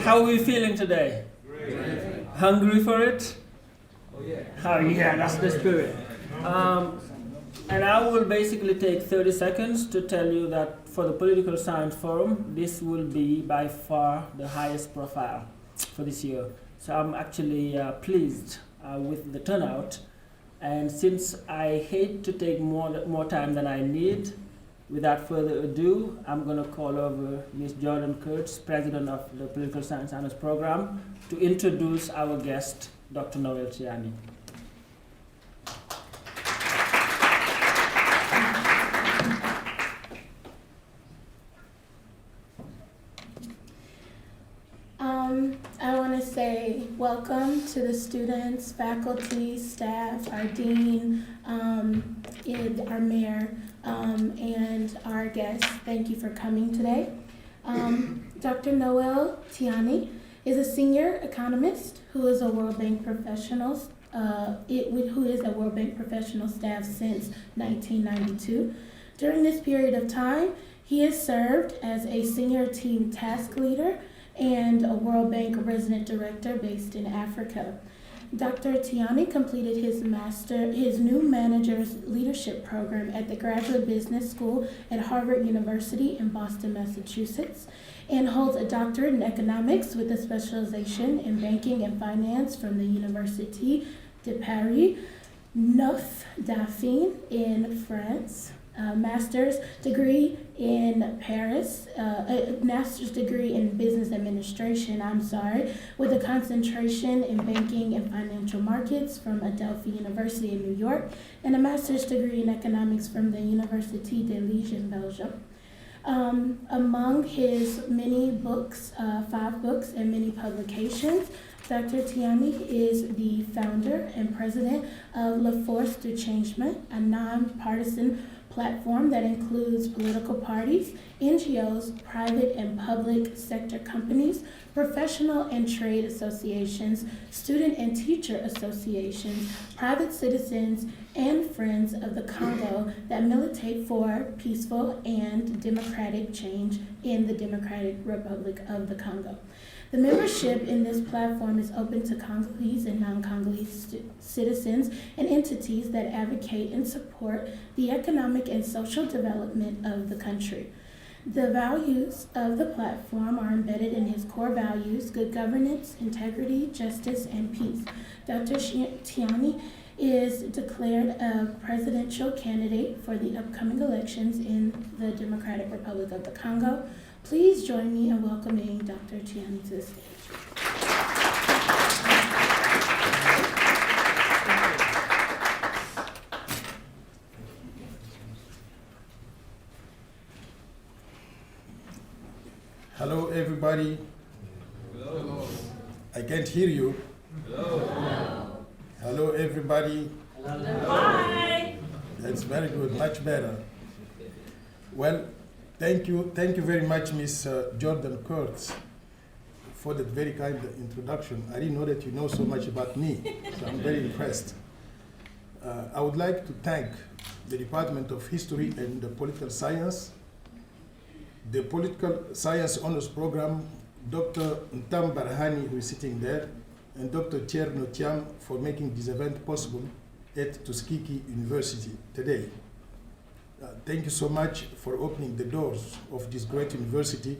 How are we feeling today? Great. Hungry for it? Oh yeah. Oh yeah, that's the spirit. And I will basically take 30 seconds to tell you that for the Political Science Forum, this will be by far the highest profile for this year. So I'm actually pleased with the turnout. And since I hate to take more time than I need, without further ado, I'm going to call over Ms. Jordan Kurtz, President of the Political Science Honors Program, to introduce our guest, Dr. Noel Tshiani. I want to say welcome to the students, faculty, staff, our dean, and our mayor, and our guests. Thank you for coming today. Dr. Noel Tshiani is a senior economist who is a World Bank professional, who is a World Bank professional staff since 1992. During this period of time, he has served as a senior team task leader and a World Bank resident director based in Africa. Dr. Tshiani completed his new manager's leadership program at the Graduate Business School at Harvard University in Boston, Massachusetts, and holds a doctorate in economics with a specialization in banking and finance from the Université de Paris, Dauphine in France. Master's degree in Paris, a master's degree in business administration, with a concentration in banking and financial markets from Adelphi University in New York, and a master's degree in economics from the Université de Liège in Belgium. Among his many books, 5 books and many publications, Dr. Tshiani is the founder and president of La Force du Changement, a nonpartisan platform that includes political parties, NGOs, private and public sector companies, professional and trade associations, student and teacher associations, private citizens, and friends of the Congo that militate for peaceful and democratic change in the Democratic Republic of the Congo. The membership in this platform is open to Congolese and non-Congolese citizens and entities that advocate and support the economic and social development of the country. The values of the platform are embedded in his core values: good governance, integrity, justice, and peace. Dr. Tshiani is declared a presidential candidate for the upcoming elections in the Democratic Republic of the Congo. Please join me in welcoming Dr. Tshiani to the stage. Hello, everybody. Hello. I can't hear you. Hello. Hello, everybody. Hello. Hi. That's very good, much better. Well, thank you very much, Miss Jordan Kurtz, for that very kind introduction. I didn't know that you know so much about me, so I'm very impressed. I would like to thank the Department of History and Political Science, the Political Science Honors Program, Dr. Ntam Barhani, who is sitting there, and Dr. Thierno Thiam for making this event possible at Tuskegee University today. Thank you so much for opening the doors of this great university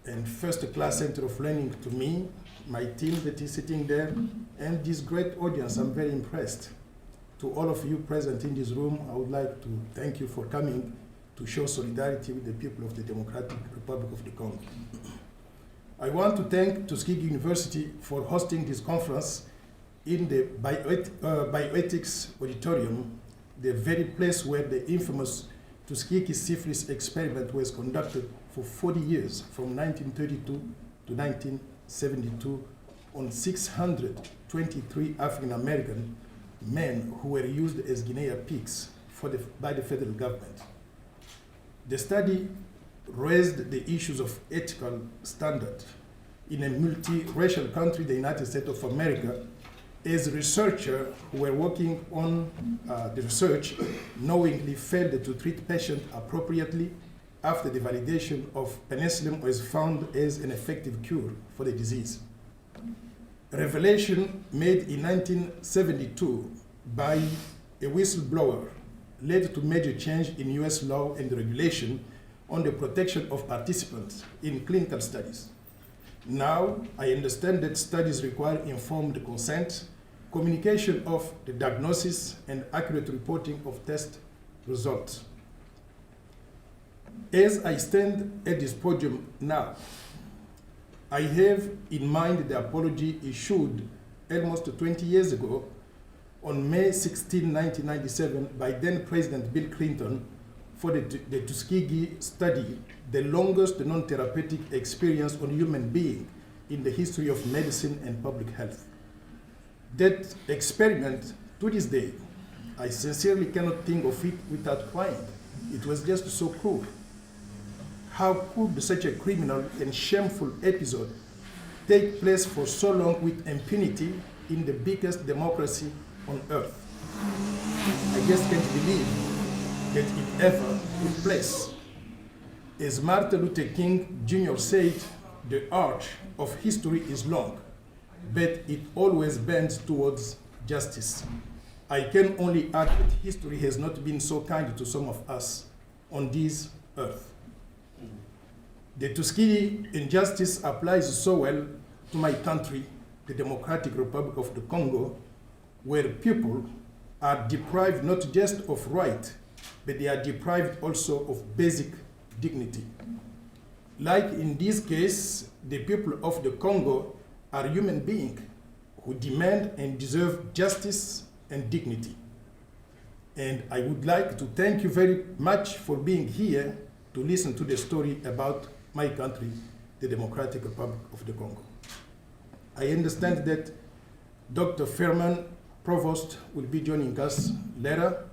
and first-class center of learning to me, my team that is sitting there, and this great audience. I'm very impressed. To all of you present in this room, I would like to thank you for coming to show solidarity with the people of the Democratic Republic of the Congo. I want to thank Tuskegee University for hosting this conference in the Bioethics Auditorium, the very place where the infamous Tuskegee syphilis experiment was conducted for 40 years, from 1932 to 1972, on 623 African American men who were used as guinea pigs by the federal government. The study raised the issues of ethical standard in a multiracial country, the United States of America. As researchers who were working on the research knowingly failed to treat patients appropriately after the validation of penicillin was found as an effective cure for the disease. A revelation made in 1972 by a whistleblower led to major change in US law and regulation on the protection of participants in clinical studies. Now, I understand that studies require informed consent, communication of the diagnosis, and accurate reporting of test results. As I stand at this podium now, I have in mind the apology issued almost 20 years ago on May 16, 1997, by then President Bill Clinton for the Tuskegee study, the longest non-therapeutic experience on human being in the history of medicine and public health. That experiment, to this day, I sincerely cannot think of it without crying. It was just so cruel. How could such a criminal and shameful episode take place for so long with impunity in the biggest democracy on earth? I just can't believe that it ever took place. As Martin Luther King Jr. said, the arch of history is long, but it always bends towards justice. I can only add that history has not been so kind to some of us on this earth. The Tuskegee injustice applies so well to my country, the Democratic Republic of the Congo, where people are deprived not just of right, but they are deprived also of basic dignity. Like in this case, the people of the Congo are human beings who demand and deserve justice and dignity. And I would like to thank you very much for being here to listen to the story about my country, the Democratic Republic of the Congo. I understand that Dr. Fairman, Provost, will be joining us later.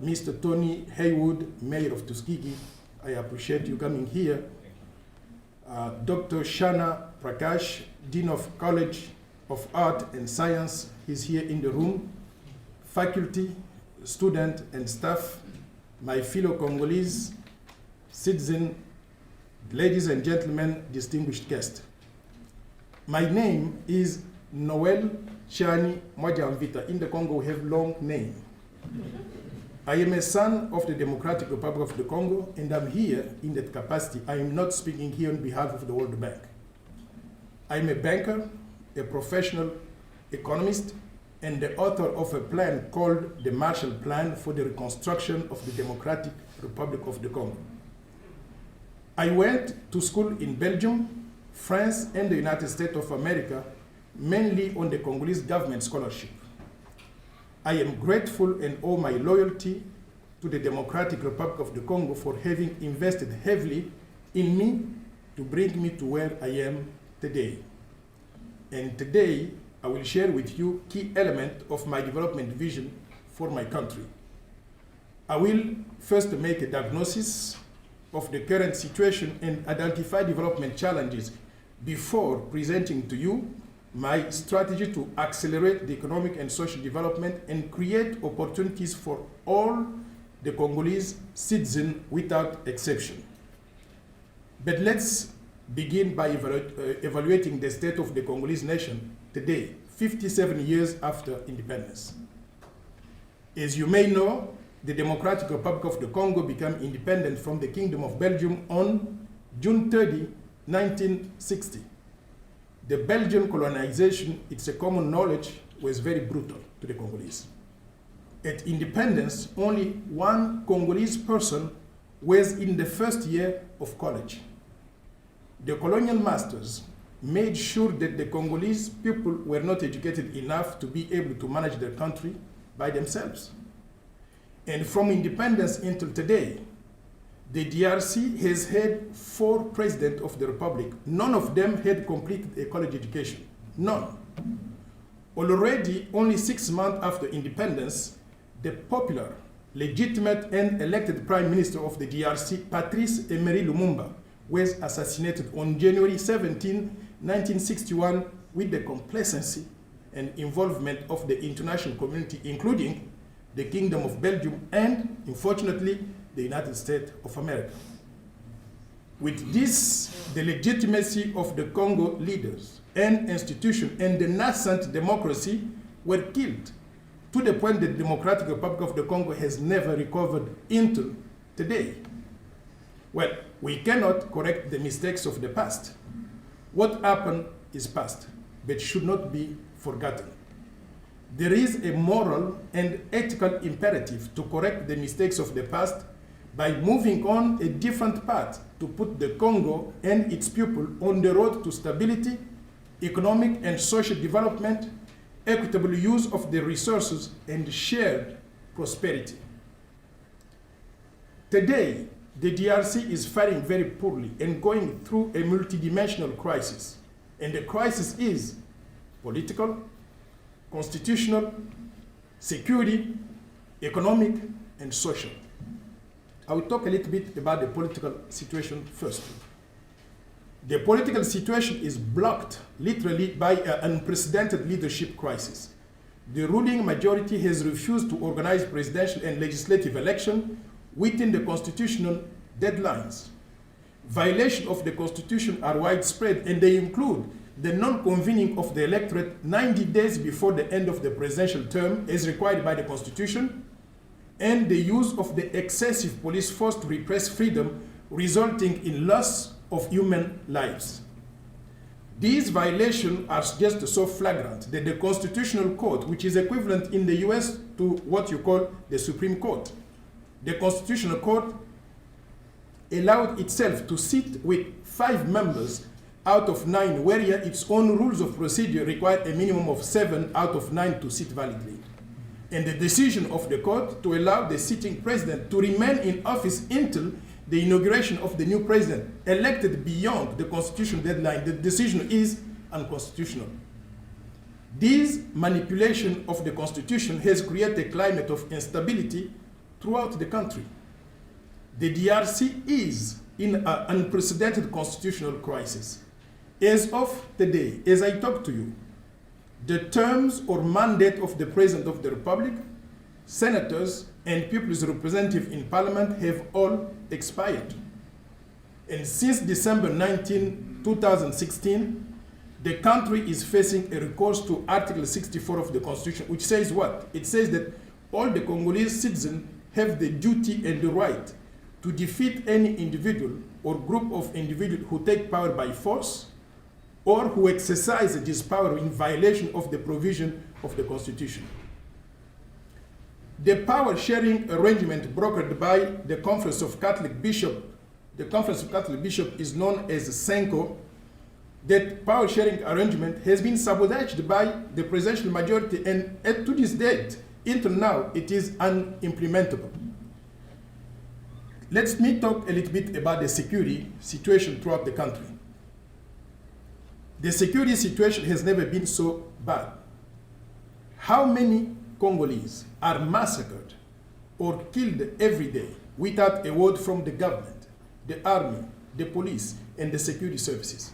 Mr. Tony Haywood, Mayor of Tuskegee, I appreciate you coming here. Dr. Shana Prakash, Dean of College of Art and Science, is here in the room. Faculty, student, and staff, my fellow Congolese, citizen, ladies and gentlemen, distinguished guests. My name is Noel Tshiani Mwajamvita. In the Congo, we have long name. I am a son of the Democratic Republic of the Congo, and I'm here in that capacity. I am not speaking here on behalf of the World Bank. I'm a banker, a professional economist, and the author of a plan called the Marshall Plan for the Reconstruction of the Democratic Republic of the Congo. I went to school in Belgium, France, and the United States of America, mainly on the Congolese government scholarship. I am grateful and owe my loyalty to the Democratic Republic of the Congo for having invested heavily in me to bring me to where I am today. And today, I will share with you key elements of my development vision for my country. I will first make a diagnosis of the current situation and identify development challenges before presenting to you my strategy to accelerate the economic and social development and create opportunities for all the Congolese citizens without exception. But let's begin by evaluating the state of the Congolese nation today, 57 years after independence. As you may know, the Democratic Republic of the Congo became independent from the Kingdom of Belgium on June 30, 1960. The Belgian colonization, it's a common knowledge, was very brutal to the Congolese. At independence, only one Congolese person was in the first year of college. The colonial masters made sure that the Congolese people were not educated enough to be able to manage their country by themselves. And from independence until today, the DRC has had 4 presidents of the Republic. None of them had completed a college education. None. Already, only 6 months after independence, the popular, legitimate, and elected Prime Minister of the DRC, Patrice Emery Lumumba, was assassinated on January 17, 1961, with the complacency and involvement of the international community, including the Kingdom of Belgium and, unfortunately, the United States of America. With this, the legitimacy of the Congo leaders and institutions and the nascent democracy were killed, to the point that the Democratic Republic of the Congo has never recovered until today. Well, we cannot correct the mistakes of the past. What happened is past, but should not be forgotten. There is a moral and ethical imperative to correct the mistakes of the past by moving on a different path to put the Congo and its people on the road to stability, economic and social development, equitable use of the resources, and shared prosperity. Today, the DRC is faring very poorly and going through a multidimensional crisis. And the crisis is political, constitutional, security, economic, and social. I will talk a little bit about the political situation first. The political situation is blocked literally by an unprecedented leadership crisis. The ruling majority has refused to organize presidential and legislative elections within the constitutional deadlines. Violations of the Constitution are widespread, and they include the non-convening of the electorate 90 days before the end of the presidential term as required by the Constitution, and the use of the excessive police force to repress freedom, resulting in loss of human lives. These violations are just so flagrant that the Constitutional Court, which is equivalent in the US to what you call the Supreme Court, the Constitutional Court allowed itself to sit with 5 members out of 9, whereas its own rules of procedure require a minimum of 7 out of 9 to sit validly. And the decision of the court to allow the sitting president to remain in office until the inauguration of the new president elected beyond the constitutional deadline, the decision is unconstitutional. This manipulation of the Constitution has created a climate of instability throughout the country. The DRC is in an unprecedented constitutional crisis. As of today, as I talk to you, the terms or mandate of the President of the Republic, senators, and people's representatives in Parliament have all expired. And since December 19, 2016, the country is facing a recourse to Article 64 of the Constitution, which says what? It says that all the Congolese citizens have the duty and the right to defeat any individual or group of individuals who take power by force or who exercise this power in violation of the provision of the Constitution. The power-sharing arrangement brokered by the Conference of Catholic Bishops, the Conference of Catholic Bishops is known as SENCO. That power-sharing arrangement has been sabotaged by the presidential majority, and to this date, until now, it is unimplementable. Let me talk a little bit about the security situation throughout the country. The security situation has never been so bad. How many Congolese are massacred or killed every day without a word from the government, the army, the police, and the security services?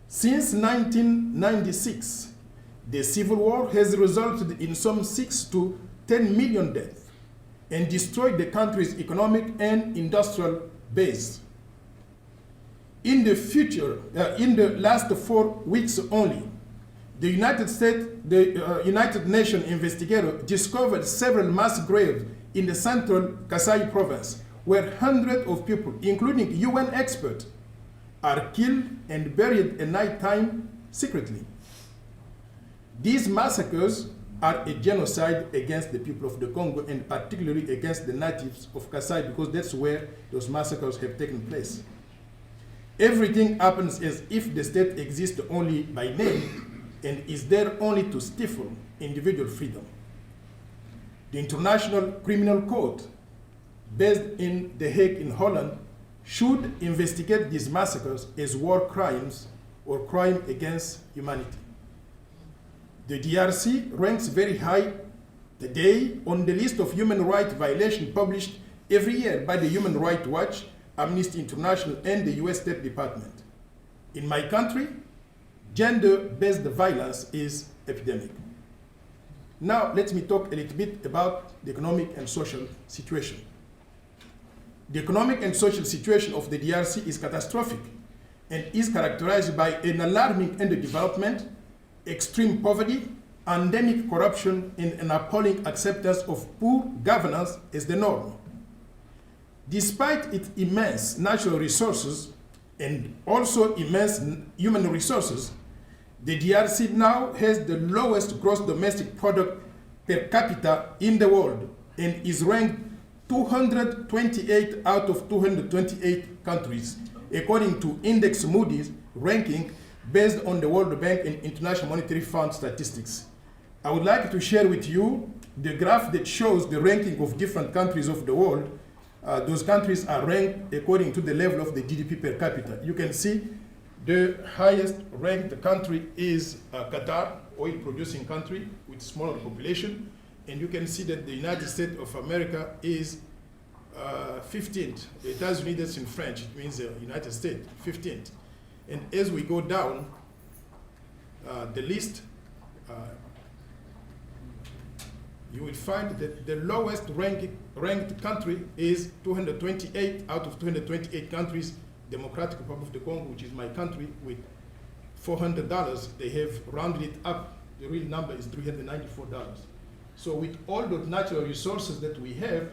Since 1996, the civil war has resulted in some 6 to 10 million deaths and destroyed the country's economic and industrial base. In the future, in the last 4 weeks only, the United Nations investigator discovered several mass graves in the central Kasai province, where hundreds of people, including UN experts, are killed and buried at night time secretly. These massacres are a genocide against the people of the Congo, and particularly against the natives of Kasai, because that's where those massacres have taken place. Everything happens as if the state exists only by name and is there only to stifle individual freedom. The International Criminal Court, based in The Hague in Holland, should investigate these massacres as war crimes or crime against humanity. The DRC ranks very high today on the list of human rights violations published every year by the Human Rights Watch, Amnesty International, and the US State Department. In my country, gender-based violence is epidemic. Now, let me talk a little bit about the economic and social situation. The economic and social situation of the DRC is catastrophic and is characterized by an alarming underdevelopment, extreme poverty, endemic corruption, and an appalling acceptance of poor governance as the norm. Despite its immense natural resources and also immense human resources, the DRC now has the lowest gross domestic product per capita in the world and is ranked 228 out of 228 countries, according to Index Moody's ranking based on the World Bank and International Monetary Fund statistics. I would like to share with you the graph that shows the ranking of different countries of the world. Those countries are ranked according to the level of the GDP per capita. You can see the highest ranked country is Qatar, oil-producing country with smaller population. And you can see that the United States of America is 15th. États Unis, that's in French, it means United States, 15th. And as we go down the list, you will find that the lowest ranked country is 228 out of 228 countries, Democratic Republic of Congo, which is my country, with $400. They have rounded it up. The real number is $394. So with all the natural resources that we have,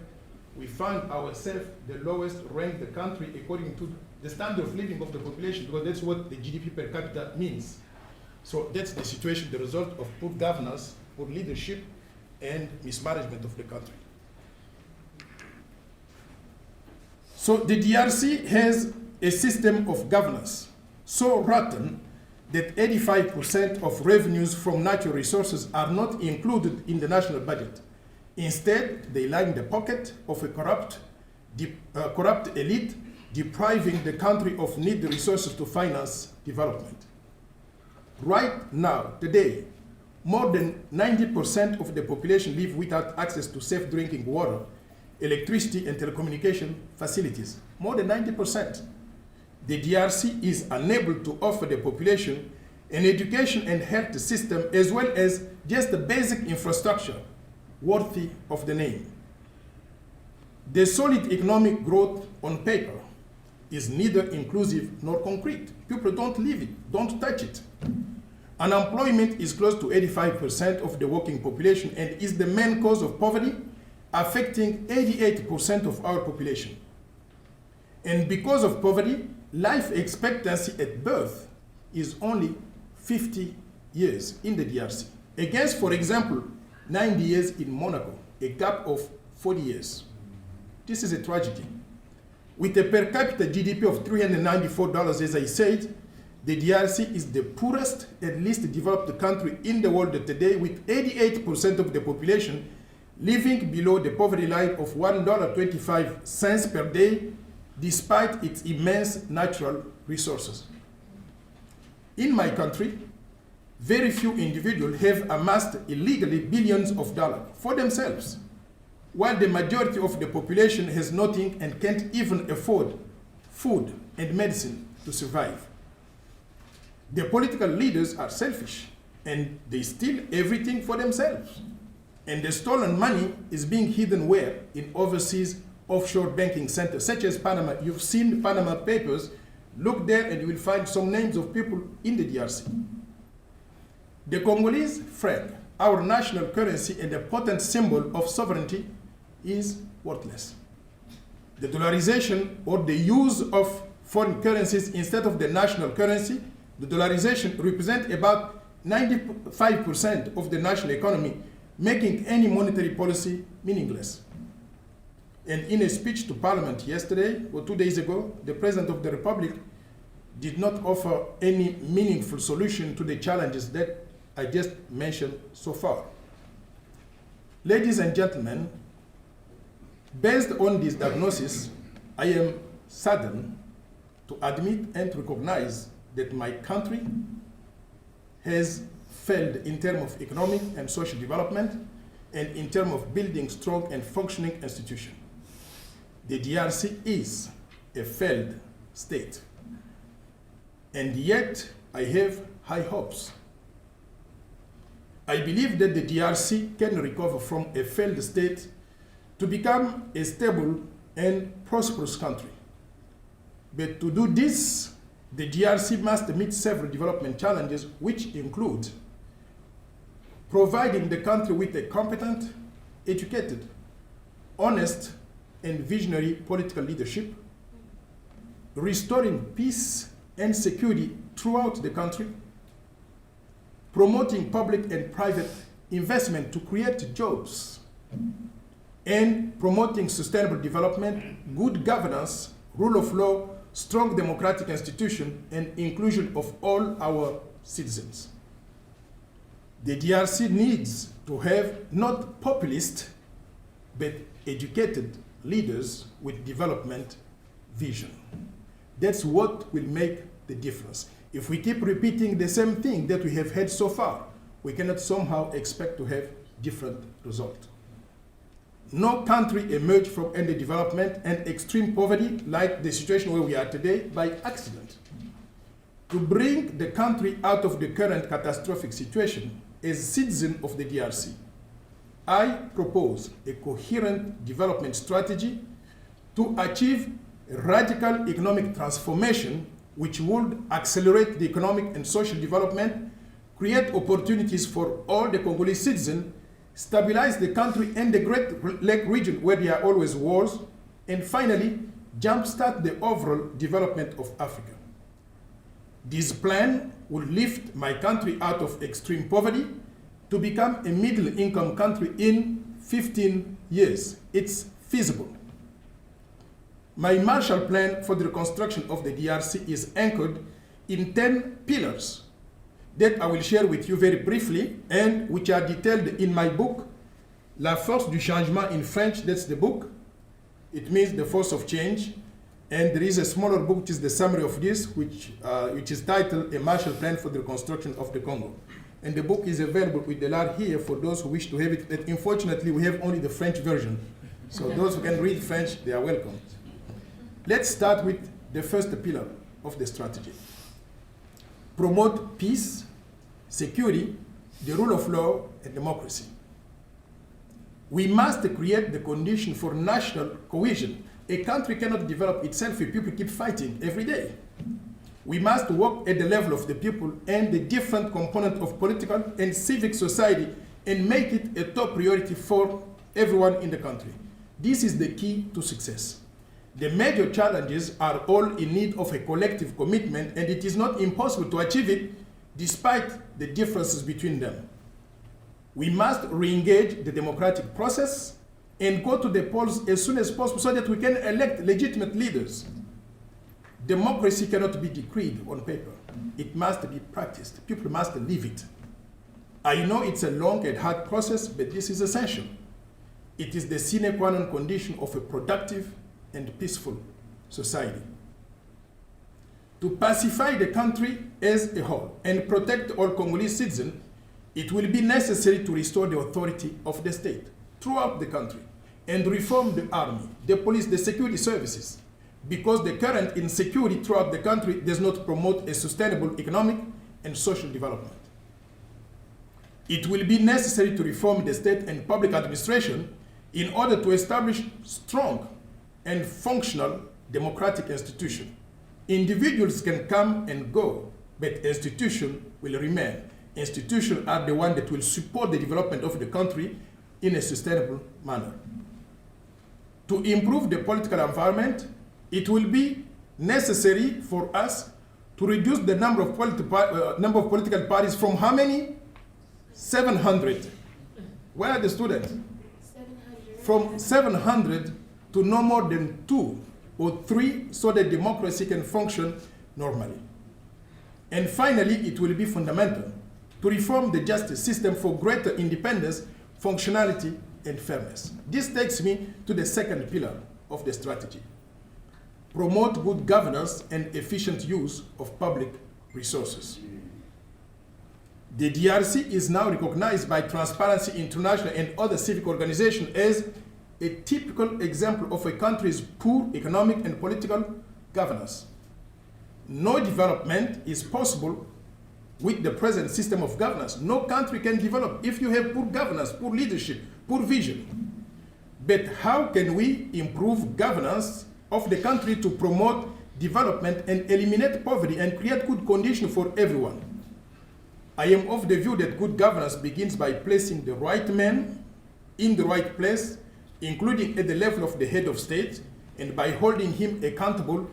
we find ourselves the lowest ranked country according to the standard of living of the population, because that's what the GDP per capita means. So that's the situation, the result of poor governance, poor leadership, and mismanagement of the country. So the DRC has a system of governance so rotten that 85% of revenues from natural resources are not included in the national budget. Instead, they lie in the pocket of a corrupt elite, depriving the country of needed resources to finance development. Right now, today, more than 90% of the population live without access to safe drinking water, electricity, and telecommunication facilities. More than 90%. The DRC is unable to offer the population an education and health system as well as just the basic infrastructure worthy of the name. The solid economic growth on paper is neither inclusive nor concrete. People don't live it, don't touch it. Unemployment is close to 85% of the working population and is the main cause of poverty, affecting 88% of our population. And because of poverty, life expectancy at birth is only 50 years in the DRC, against, for example, 90 years in Monaco, a gap of 40 years. This is a tragedy. With a per capita GDP of $394, as I said, the DRC is the poorest and least developed country in the world today, with 88% of the population living below the poverty line of $1.25 per day, despite its immense natural resources. In my country, very few individuals have amassed illegally billions of dollars for themselves, while the majority of the population has nothing and can't even afford food and medicine to survive. The political leaders are selfish and they steal everything for themselves. And the stolen money is being hidden where? In overseas offshore banking centers, such as Panama. You've seen the Panama Papers. Look there and you will find some names of people in the DRC. The Congolese franc, our national currency and a potent symbol of sovereignty, is worthless. The dollarization, or the use of foreign currencies instead of the national currency, the dollarization represents about 95% of the national economy, making any monetary policy meaningless. And in a speech to Parliament yesterday, or 2 days ago, the President of the Republic did not offer any meaningful solution to the challenges that I just mentioned so far. Ladies and gentlemen, based on this diagnosis, I am saddened to admit and recognize that my country has failed in terms of economic and social development and in terms of building strong and functioning institutions. The DRC is a failed state. And yet, I have high hopes. I believe that the DRC can recover from a failed state to become a stable and prosperous country. But to do this, the DRC must meet several development challenges, which include providing the country with a competent, educated, honest, and visionary political leadership, restoring peace and security throughout the country, promoting public and private investment to create jobs, and promoting sustainable development, good governance, rule of law, strong democratic institution, and inclusion of all our citizens. The DRC needs to have not populist, but educated leaders with development vision. That's what will make the difference. If we keep repeating the same thing that we have had so far, we cannot somehow expect to have different results. No country emerged from underdevelopment and extreme poverty like the situation where we are today by accident. To bring the country out of the current catastrophic situation, as citizen of the DRC, I propose a coherent development strategy to achieve radical economic transformation which would accelerate the economic and social development, create opportunities for all the Congolese citizens, stabilize the country and the Great Lake region where there are always wars, and finally, jumpstart the overall development of Africa. This plan will lift my country out of extreme poverty to become a middle-income country in 15 years. It's feasible. My Marshall Plan for the reconstruction of the DRC is anchored in 10 pillars that I will share with you very briefly and which are detailed in my book, La Force du Changement in French, that's the book. It means the force of change. And there is a smaller book which is the summary of this, which is titled A Marshall Plan for the Reconstruction of the Congo. And the book is available with the lard here for those who wish to have it. But unfortunately, we have only the French version. So those who can read French, they are welcome. Let's start with the first pillar of the strategy. Promote peace, security, the rule of law, and democracy. We must create the condition for national cohesion. A country cannot develop itself if people keep fighting every day. We must work at the level of the people and the different components of political and civic society and make it a top priority for everyone in the country. This is the key to success. The major challenges are all in need of a collective commitment, and it is not impossible to achieve it despite the differences between them. We must re-engage the democratic process and go to the polls as soon as possible so that we can elect legitimate leaders. Democracy cannot be decreed on paper. It must be practiced. People must live it. I know it's a long and hard process, but this is essential. It is the sine qua non condition of a productive and peaceful society. To pacify the country as a whole and protect all Congolese citizens, it will be necessary to restore the authority of the state throughout the country and reform the army, the police, the security services, because the current insecurity throughout the country does not promote a sustainable economic and social development. It will be necessary to reform the state and public administration in order to establish strong and functional democratic institutions. Individuals can come and go, but institutions will remain. Institutions are the ones that will support the development of the country in a sustainable manner. To improve the political environment, it will be necessary for us to reduce the number of political parties from how many? 700. Where are the students? 700. From 700 to no more than 2 or 3 so that democracy can function normally. And finally, it will be fundamental to reform the justice system for greater independence, functionality, and fairness. This takes me to the second pillar of the strategy. Promote good governance and efficient use of public resources. The DRC is now recognized by Transparency International and other civic organizations as a typical example of a country's poor economic and political governance. No development is possible with the present system of governance. No country can develop if you have poor governance, poor leadership, poor vision. but how can we improve governance of the country to promote development and eliminate poverty and create good conditions for everyone? I am of the view that good governance begins by placing the right man in the right place, including at the level of the head of state, and by holding him accountable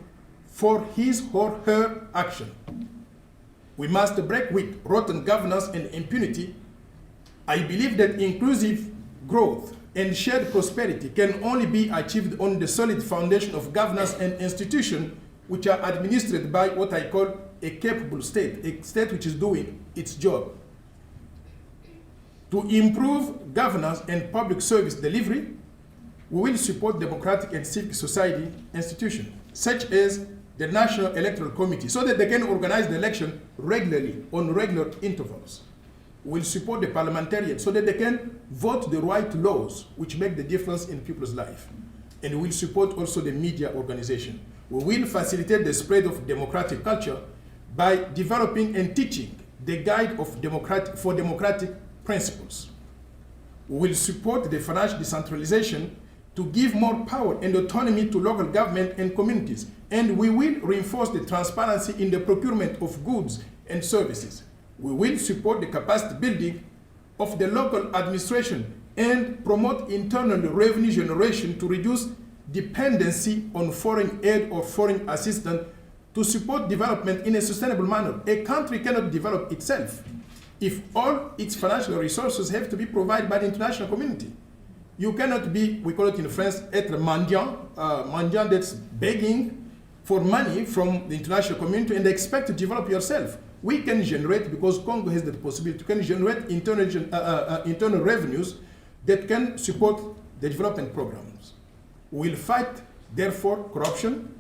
for his or her action. We must break with rotten governance and impunity. I believe that inclusive growth and shared prosperity can only be achieved on the solid foundation of governance and institutions which are administered by what I call a capable state, a state which is doing its job. To improve governance and public service delivery, we will support democratic and civic society institutions, such as the National Electoral Committee, so that they can organize the election regularly, on regular intervals. We will support the parliamentarians so that they can vote the right laws which make the difference in people's life. And we will support also the media organization. We will facilitate the spread of democratic culture by developing and teaching the guide of democratic principles. We will support the financial decentralization to give more power and autonomy to local government and communities. And we will reinforce the transparency in the procurement of goods and services. We will support the capacity building of the local administration and promote internal revenue generation to reduce dependency on foreign aid or foreign assistance to support development in a sustainable manner. A country cannot develop itself if all its financial resources have to be provided by the international community. You cannot be, we call it in France, être mendiant, mendiant that's begging for money from the international community and expect to develop yourself. We can generate, because Congo has the possibility, can generate internal revenues that can support the development programs. We'll fight, therefore, corruption,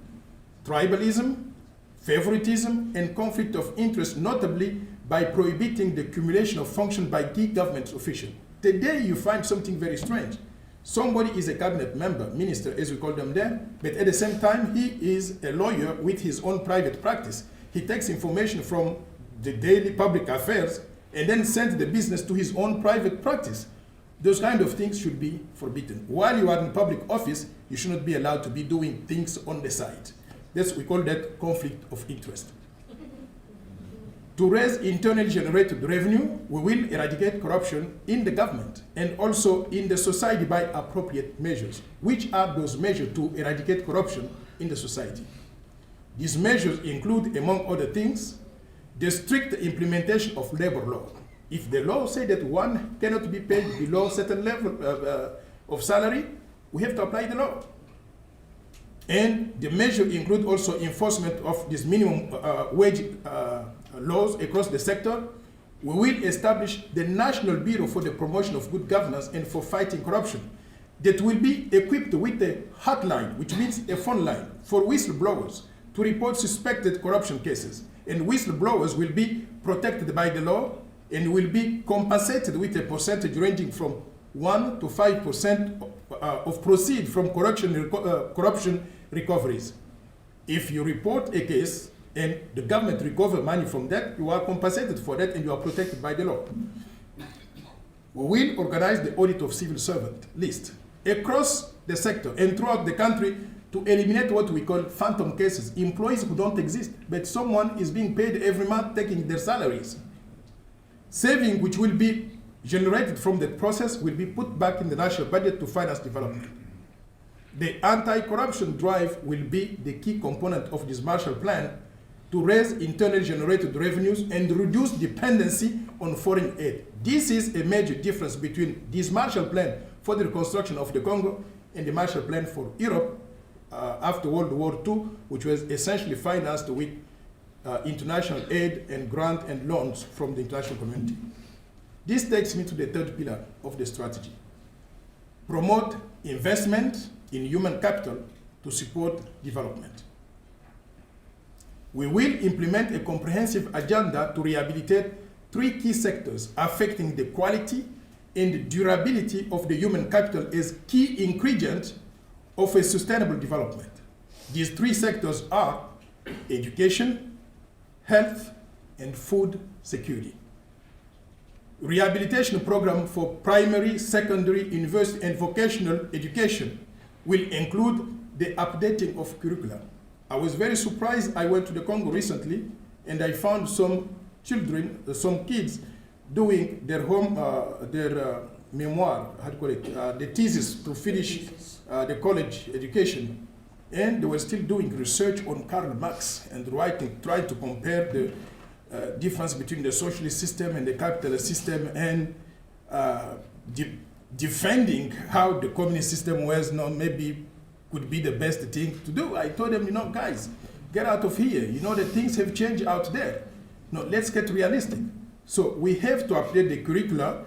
tribalism, favoritism, and conflict of interest, notably by prohibiting the accumulation of function by key government officials. Today you find something very strange. Somebody is a cabinet member, minister, as we call them there, but at the same time, he is a lawyer with his own private practice. He takes information from the daily public affairs and then sends the business to his own private practice. Those kind of things should be forbidden. While you are in public office, you should not be allowed to be doing things on the side. We call that conflict of interest. To raise internally generated revenue, we will eradicate corruption in the government and also in the society by appropriate measures. Which are those measures to eradicate corruption in the society? These measures include, among other things, the strict implementation of labor law. If the law says that one cannot be paid below a certain level of salary, we have to apply the law. And the measure include also enforcement of this minimum wage laws across the sector. We will establish the National Bureau for the Promotion of Good Governance and for Fighting Corruption that will be equipped with a hotline, which means a phone line for whistleblowers to report suspected corruption cases. And whistleblowers will be protected by the law and will be compensated with a percentage ranging from 1 to 5% of proceeds from corruption recoveries. If you report a case and the government recover money from that, you are compensated for that and you are protected by the law. We will organize the audit of civil servant list across the sector and throughout the country to eliminate what we call phantom cases, employees who don't exist, but someone is being paid every month taking their salaries. Saving which will be generated from that process will be put back in the national budget to finance development. The anti-corruption drive will be the key component of this Marshall Plan to raise internally generated revenues and reduce dependency on foreign aid. This is a major difference between this Marshall Plan for the reconstruction of the Congo and the Marshall Plan for Europe after World War II, which was essentially financed with international aid and grant and loans from the international community. This takes me to the third pillar of the strategy. Promote investment in human capital to support development. We will implement a comprehensive agenda to rehabilitate 3 key sectors affecting the quality and the durability of the human capital as key ingredients of a sustainable development. These 3 sectors are education, health, and food security. rehabilitation program for primary, secondary, university, and vocational education will include the updating of curricula. I was very surprised. I went to the Congo recently, and I found some children, some kids, doing their memoir, how to call it, the thesis to finish the college education. And they were still doing research on Karl Marx and trying to compare the difference between the socialist system and the capitalist system, and defending how the communist system was not maybe could be the best thing to do. I told them, you know, guys, get out of here. You know, the things have changed out there. No, let's get realistic. So we have to update the curricula.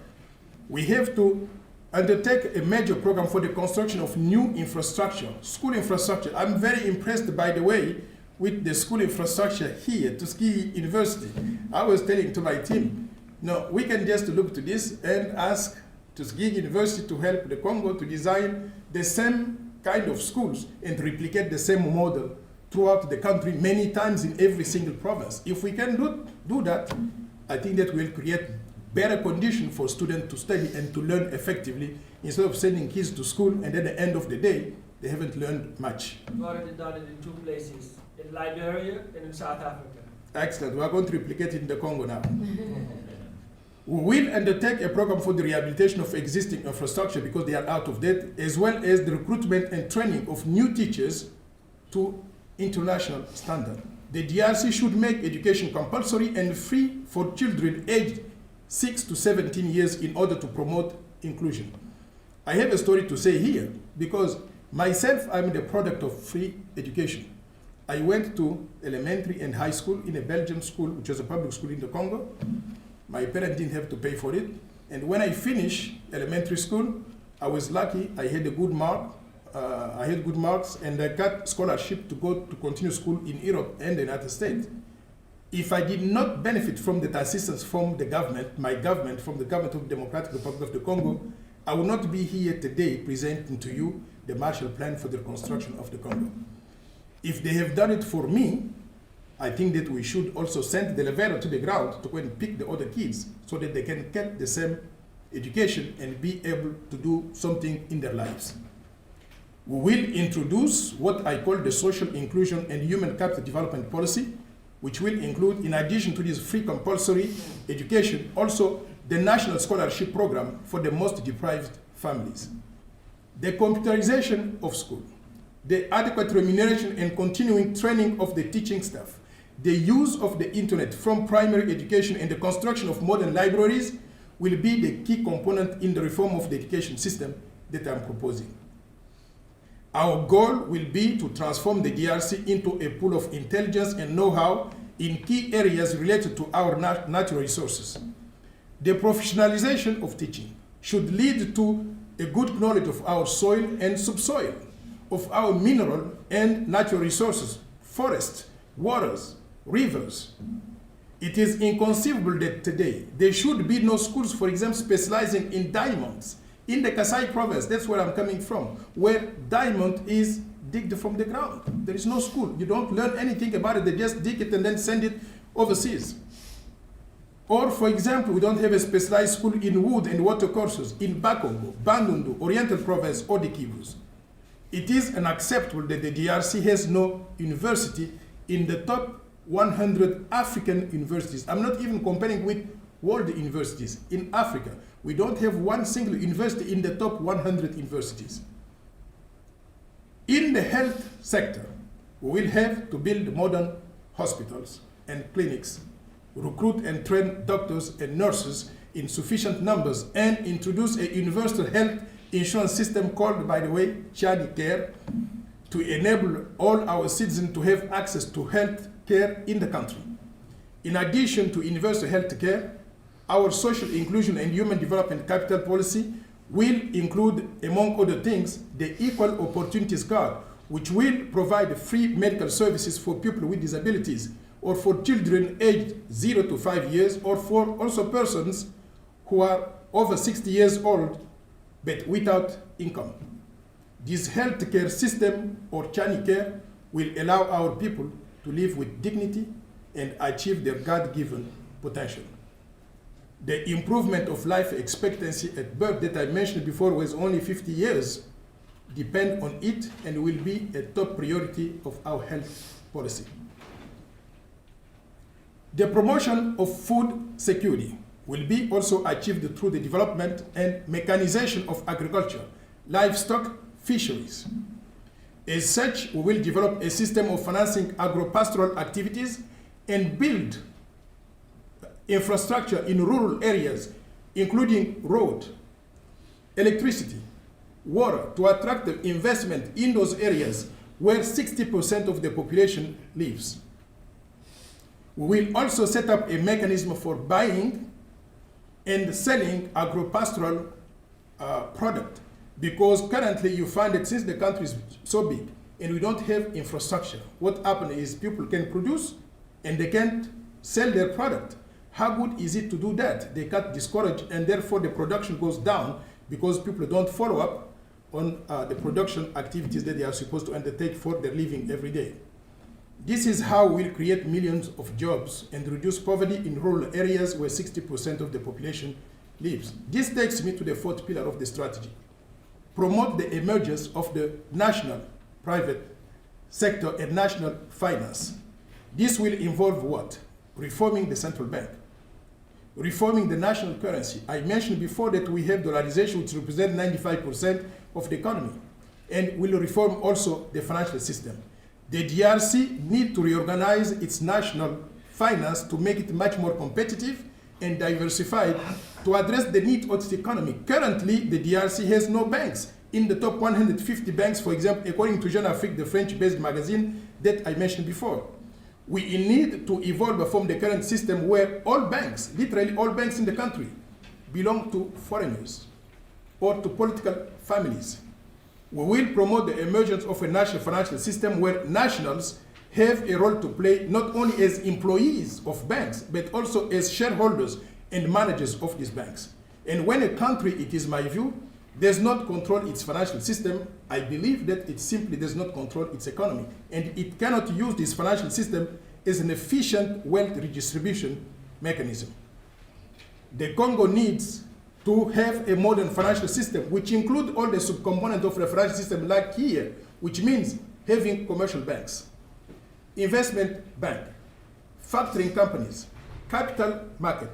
We have to undertake a major program for the construction of new infrastructure, school infrastructure. I'm very impressed, by the way, with the school infrastructure here at Tuskegee University. I was telling to my team, no, we can just look to this and ask Tuskegee University to help the Congo to design the same kind of schools and replicate the same model throughout the country many times in every single province. If we can do that, I think that will create better condition for students to study and to learn effectively, instead of sending kids to school and at the end of the day, they haven't learned much. We've already done it in 2 places, in Liberia and in South Africa. Excellent. We are going to replicate it in the Congo now. We will undertake a program for the rehabilitation of existing infrastructure because they are out of date, as well as the recruitment and training of new teachers to international standard. The DRC should make education compulsory and free for children aged 6 to 17 years in order to promote inclusion. I have a story to say here because myself, I'm the product of free education. I went to elementary and high school in a Belgian school, which was a public school in the Congo. My parents didn't have to pay for it. And when I finished elementary school, I was lucky. I had a good mark. I had good marks, and I got scholarship to go to continue school in Europe and the United States. If I did not benefit from the assistance from the government, my government, from the government of the Democratic Republic of the Congo, I would not be here today presenting to you the Marshall Plan for the reconstruction of the Congo. If they have done it for me, I think that we should also send the elevator to the ground to go and pick the other kids so that they can get the same education and be able to do something in their lives. We will introduce what I call the social inclusion and human capital development policy, which will include, in addition to this free compulsory education, also the national scholarship program for the most deprived families. The computerization of school, the adequate remuneration and continuing training of the teaching staff, the use of the internet from primary education and the construction of modern libraries will be the key component in the reform of the education system that I'm proposing. Our goal will be to transform the DRC into a pool of intelligence and know-how in key areas related to our natural resources. The professionalization of teaching should lead to a good knowledge of our soil and subsoil, of our mineral and natural resources, forests, waters, rivers. It is inconceivable that today there should be no schools, for example, specializing in diamonds. In the Kasai province, that's where I'm coming from, where diamond is digged from the ground. There is no school. You don't learn anything about it. They just dig it and then send it overseas. Or, for example, we don't have a specialized school in wood and water courses in Bakongo, Bandundu, Oriental Province, or the Kivus. It is unacceptable that the DRC has no university in the top 100 African universities. I'm not even comparing with world universities. In Africa, we don't have one single university in the top 100 universities. In the health sector, we will have to build modern hospitals and clinics, recruit and train doctors and nurses in sufficient numbers, and introduce a universal health insurance system called, by the way, Tshiani care, to enable all our citizens to have access to health care in the country. In addition to universal health care, our social inclusion and human development capital policy will include, among other things, the Equal Opportunities Card, which will provide free medical services for people with disabilities, or for children aged 0 to 5 years, or for also persons who are over 60 years old but without income. This healthcare system, or Tshiani care, will allow our people to live with dignity and achieve their God-given potential. The improvement of life expectancy at birth that I mentioned before was only 50 years, depend on it and will be a top priority of our health policy. The promotion of food security will be also achieved through the development and mechanization of agriculture, livestock, fisheries. As such, we will develop a system of financing agro-pastoral activities and build infrastructure in rural areas, including road, electricity, water, to attract the investment in those areas where 60% of the population lives. We will also set up a mechanism for buying and selling agro-pastoral product, because currently you find that since the country is so big and we don't have infrastructure, what happens is people can produce and they can't sell their product. How good is it to do that? They get discouraged and therefore the production goes down because people don't follow up on the production activities that they are supposed to undertake for their living every day. This is how we'll create millions of jobs and reduce poverty in rural areas where 60% of the population lives. This takes me to the fourth pillar of the strategy. Promote the emergence of the national private sector and national finance. This will involve what? Reforming the central bank, reforming the national currency. I mentioned before that we have dollarization, which represents 95% of the economy, and will reform also the financial system. The DRC need to reorganize its national finance to make it much more competitive and diversified to address the need of its economy. Currently, the DRC has no banks. In the top 150 banks, for example, according to Jeune Afrique, the French-based magazine that I mentioned before, we need to evolve from the current system where all banks, literally all banks in the country, belong to foreigners or to political families. We will promote the emergence of a national financial system where nationals have a role to play, not only as employees of banks, but also as shareholders and managers of these banks. And when a country, it is my view, does not control its financial system, I believe that it simply does not control its economy. And it cannot use this financial system as an efficient wealth redistribution mechanism. The Congo needs to have a modern financial system, which include all the subcomponents of the financial system like here, which means having commercial banks, investment bank, factoring companies, capital market,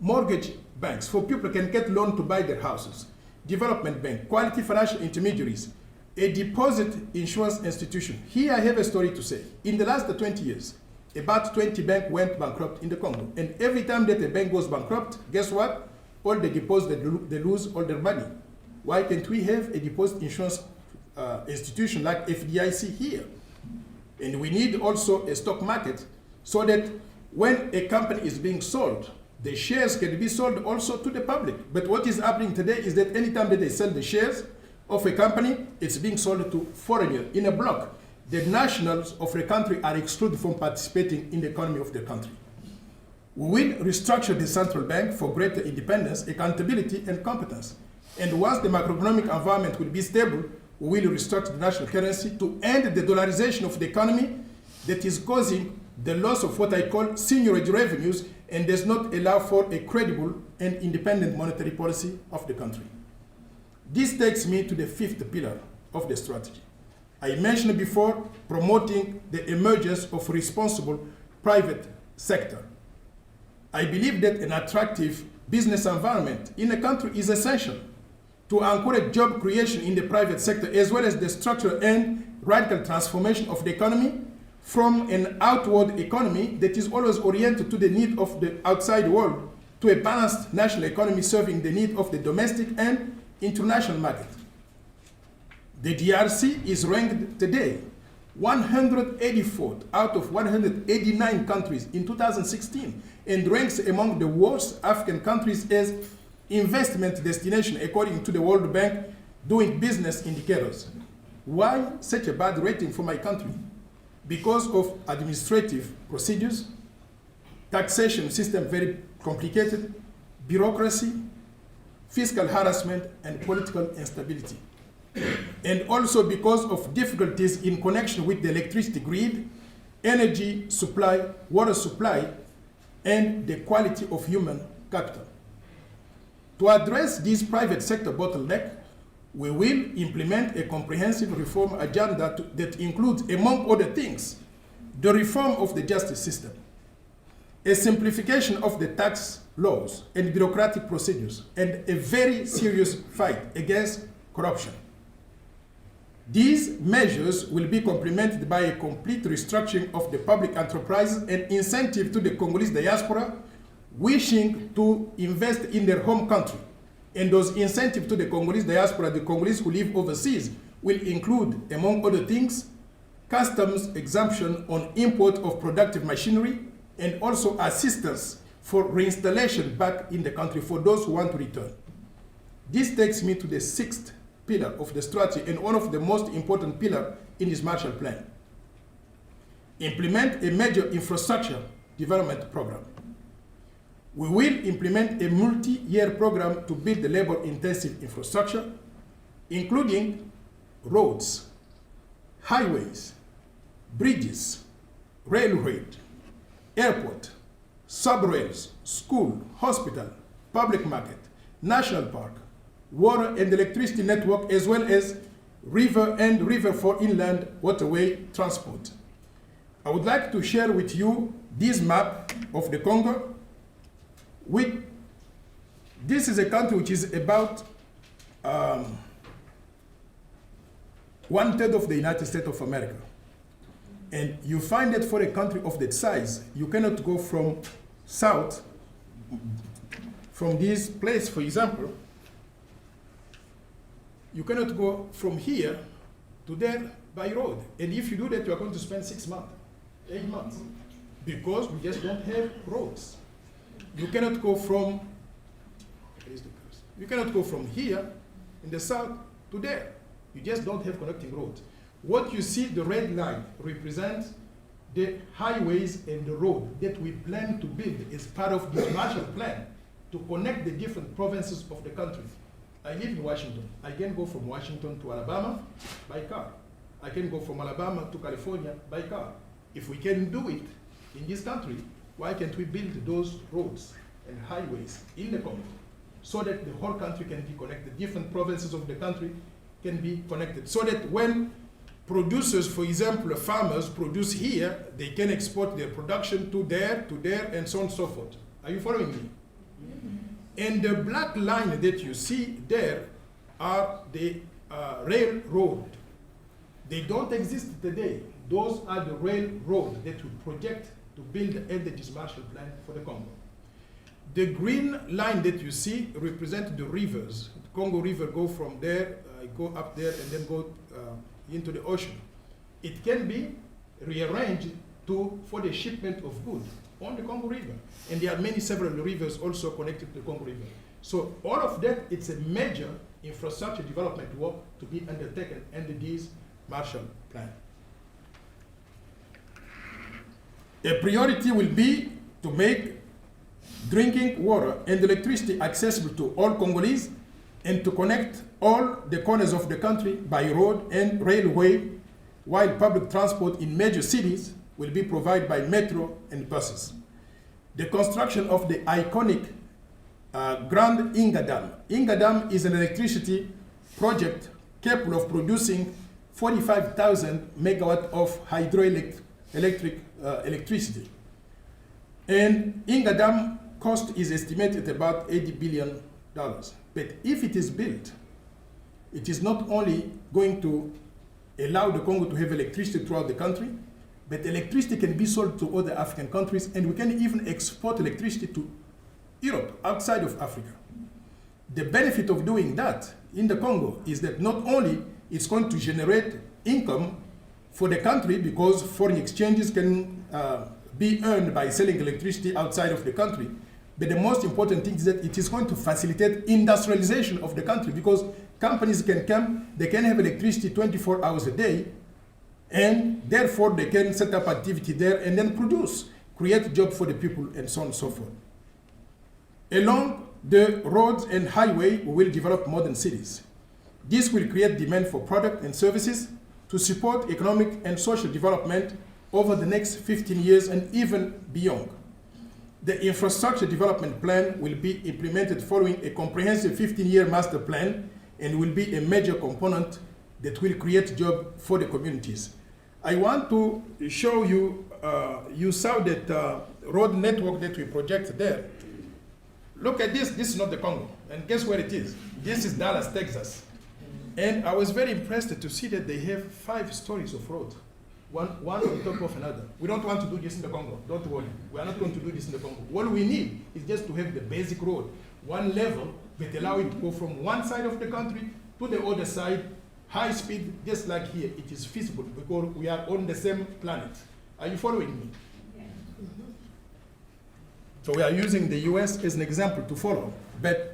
mortgage banks, for people can get loan to buy their houses, development bank, quality financial intermediaries, a deposit insurance institution. Here I have a story to say. In the last 20 years, about 20 banks went bankrupt in the Congo. And every time that a bank goes bankrupt, guess what? All the deposits, they lose all their money. Why can't we have a deposit insurance institution like FDIC here? And we need also a stock market so that when a company is being sold, the shares can be sold also to the public. But what is happening today is that anytime that they sell the shares of a company, it's being sold to foreigners in a block. The nationals of the country are excluded from participating in the economy of the country. We will restructure the central bank for greater independence, accountability, and competence. And once the macroeconomic environment will be stable, we will restructure the national currency to end the dollarization of the economy that is causing the loss of what I call seigniorage revenues and does not allow for a credible and independent monetary policy of the country. This takes me to the fifth pillar of the strategy. I mentioned before promoting the emergence of responsible private sector. I believe that an attractive business environment in a country is essential to encourage job creation in the private sector, as well as the structural and radical transformation of the economy from an outward economy that is always oriented to the need of the outside world to a balanced national economy serving the need of the domestic and international market. The DRC is ranked today 184th out of 189 countries in 2016 and ranks among the worst African countries as investment destination according to the World Bank doing business indicators. Why such a bad rating for my country? Because of administrative procedures, taxation system very complicated, bureaucracy, fiscal harassment, and political instability. And also because of difficulties in connection with the electricity grid, energy supply, water supply, and the quality of human capital. To address this private sector bottleneck, we will implement a comprehensive reform agenda that includes, among other things, the reform of the justice system, a simplification of the tax laws and bureaucratic procedures, and a very serious fight against corruption. These measures will be complemented by a complete restructuring of the public enterprises and incentive to the Congolese diaspora wishing to invest in their home country. And those incentives to the Congolese diaspora, the Congolese who live overseas, will include, among other things, customs exemption on import of productive machinery, and also assistance for reinstallation back in the country for those who want to return. This takes me to the sixth pillar of the strategy and one of the most important pillars in this Marshall Plan. Implement a major infrastructure development program. We will implement a multi-year program to build the labor-intensive infrastructure, including roads, highways, bridges, railway, airport, subrails, school, hospital, public market, national park, water and electricity network, as well as river and river for inland waterway transport. I would like to share with you this map of the Congo. This is a country which is about 1/3 of the United States of America. And you find that for a country of that size, you cannot go from south, from this place, for example, you cannot go from here to there by road. And if you do that, you are going to spend 6 months, 8 months, because we just don't have roads. You cannot go from, here in the south to there. You just don't have connecting roads. What you see, the red line, represents the highways and the road that we plan to build as part of this Marshall Plan to connect the different provinces of the country. I live in Washington. I can go from Washington to Alabama by car. I can go from Alabama to California by car. If we can do it in this country, why can't we build those roads and highways in the Congo so that the whole country can be connected, different provinces of the country can be connected, so that when producers, for example, farmers produce here, they can export their production to there, and so on and so forth. Are you following me? And the black line that you see there are the railroad. They don't exist today. Those are the railroad that we project to build under this Marshall Plan for the Congo. The green line that you see represents the rivers. The Congo River go from there, go up there, and then go into the ocean. It can be rearranged for the shipment of goods on the Congo River. And there are several rivers also connected to the Congo River. So all of that, it's a major infrastructure development work to be undertaken under this Marshall Plan. A priority will be to make drinking water and electricity accessible to all Congolese and to connect all the corners of the country by road and railway, while public transport in major cities will be provided by metro and buses. The construction of the iconic Grand Inga Dam. Inga Dam is an electricity project capable of producing 45,000 megawatts of electricity. And Inga Dam cost is estimated at about $80 billion. But if it is built, it is not only going to allow the Congo to have electricity throughout the country, but electricity can be sold to other African countries, and we can even export electricity to Europe, outside of Africa. The benefit of doing that in the Congo is that not only it's going to generate income for the country, because foreign exchanges can be earned by selling electricity outside of the country, but the most important thing is that it is going to facilitate industrialization of the country, because companies can come, they can have electricity 24 hours a day, and therefore they can set up activity there and then produce, create jobs for the people, and so on and so forth. Along the roads and highway, we will develop modern cities. This will create demand for products and services to support economic and social development over the next 15 years and even beyond. The infrastructure development plan will be implemented following a comprehensive 15-year master plan and will be a major component that will create jobs for the communities. I want to show you, you saw that road network that we project there. Look at this, this is not the Congo. And guess where it is? This is Dallas, Texas. And I was very impressed to see that they have 5 stories of road, one on top of another. We don't want to do this in the Congo, don't worry. We are not going to do this in the Congo. What we need is just to have the basic road, one level, but allow it to go from one side of the country to the other side, high speed, just like here. It is feasible because we are on the same planet. Are you following me? So we are using the US as an example to follow, but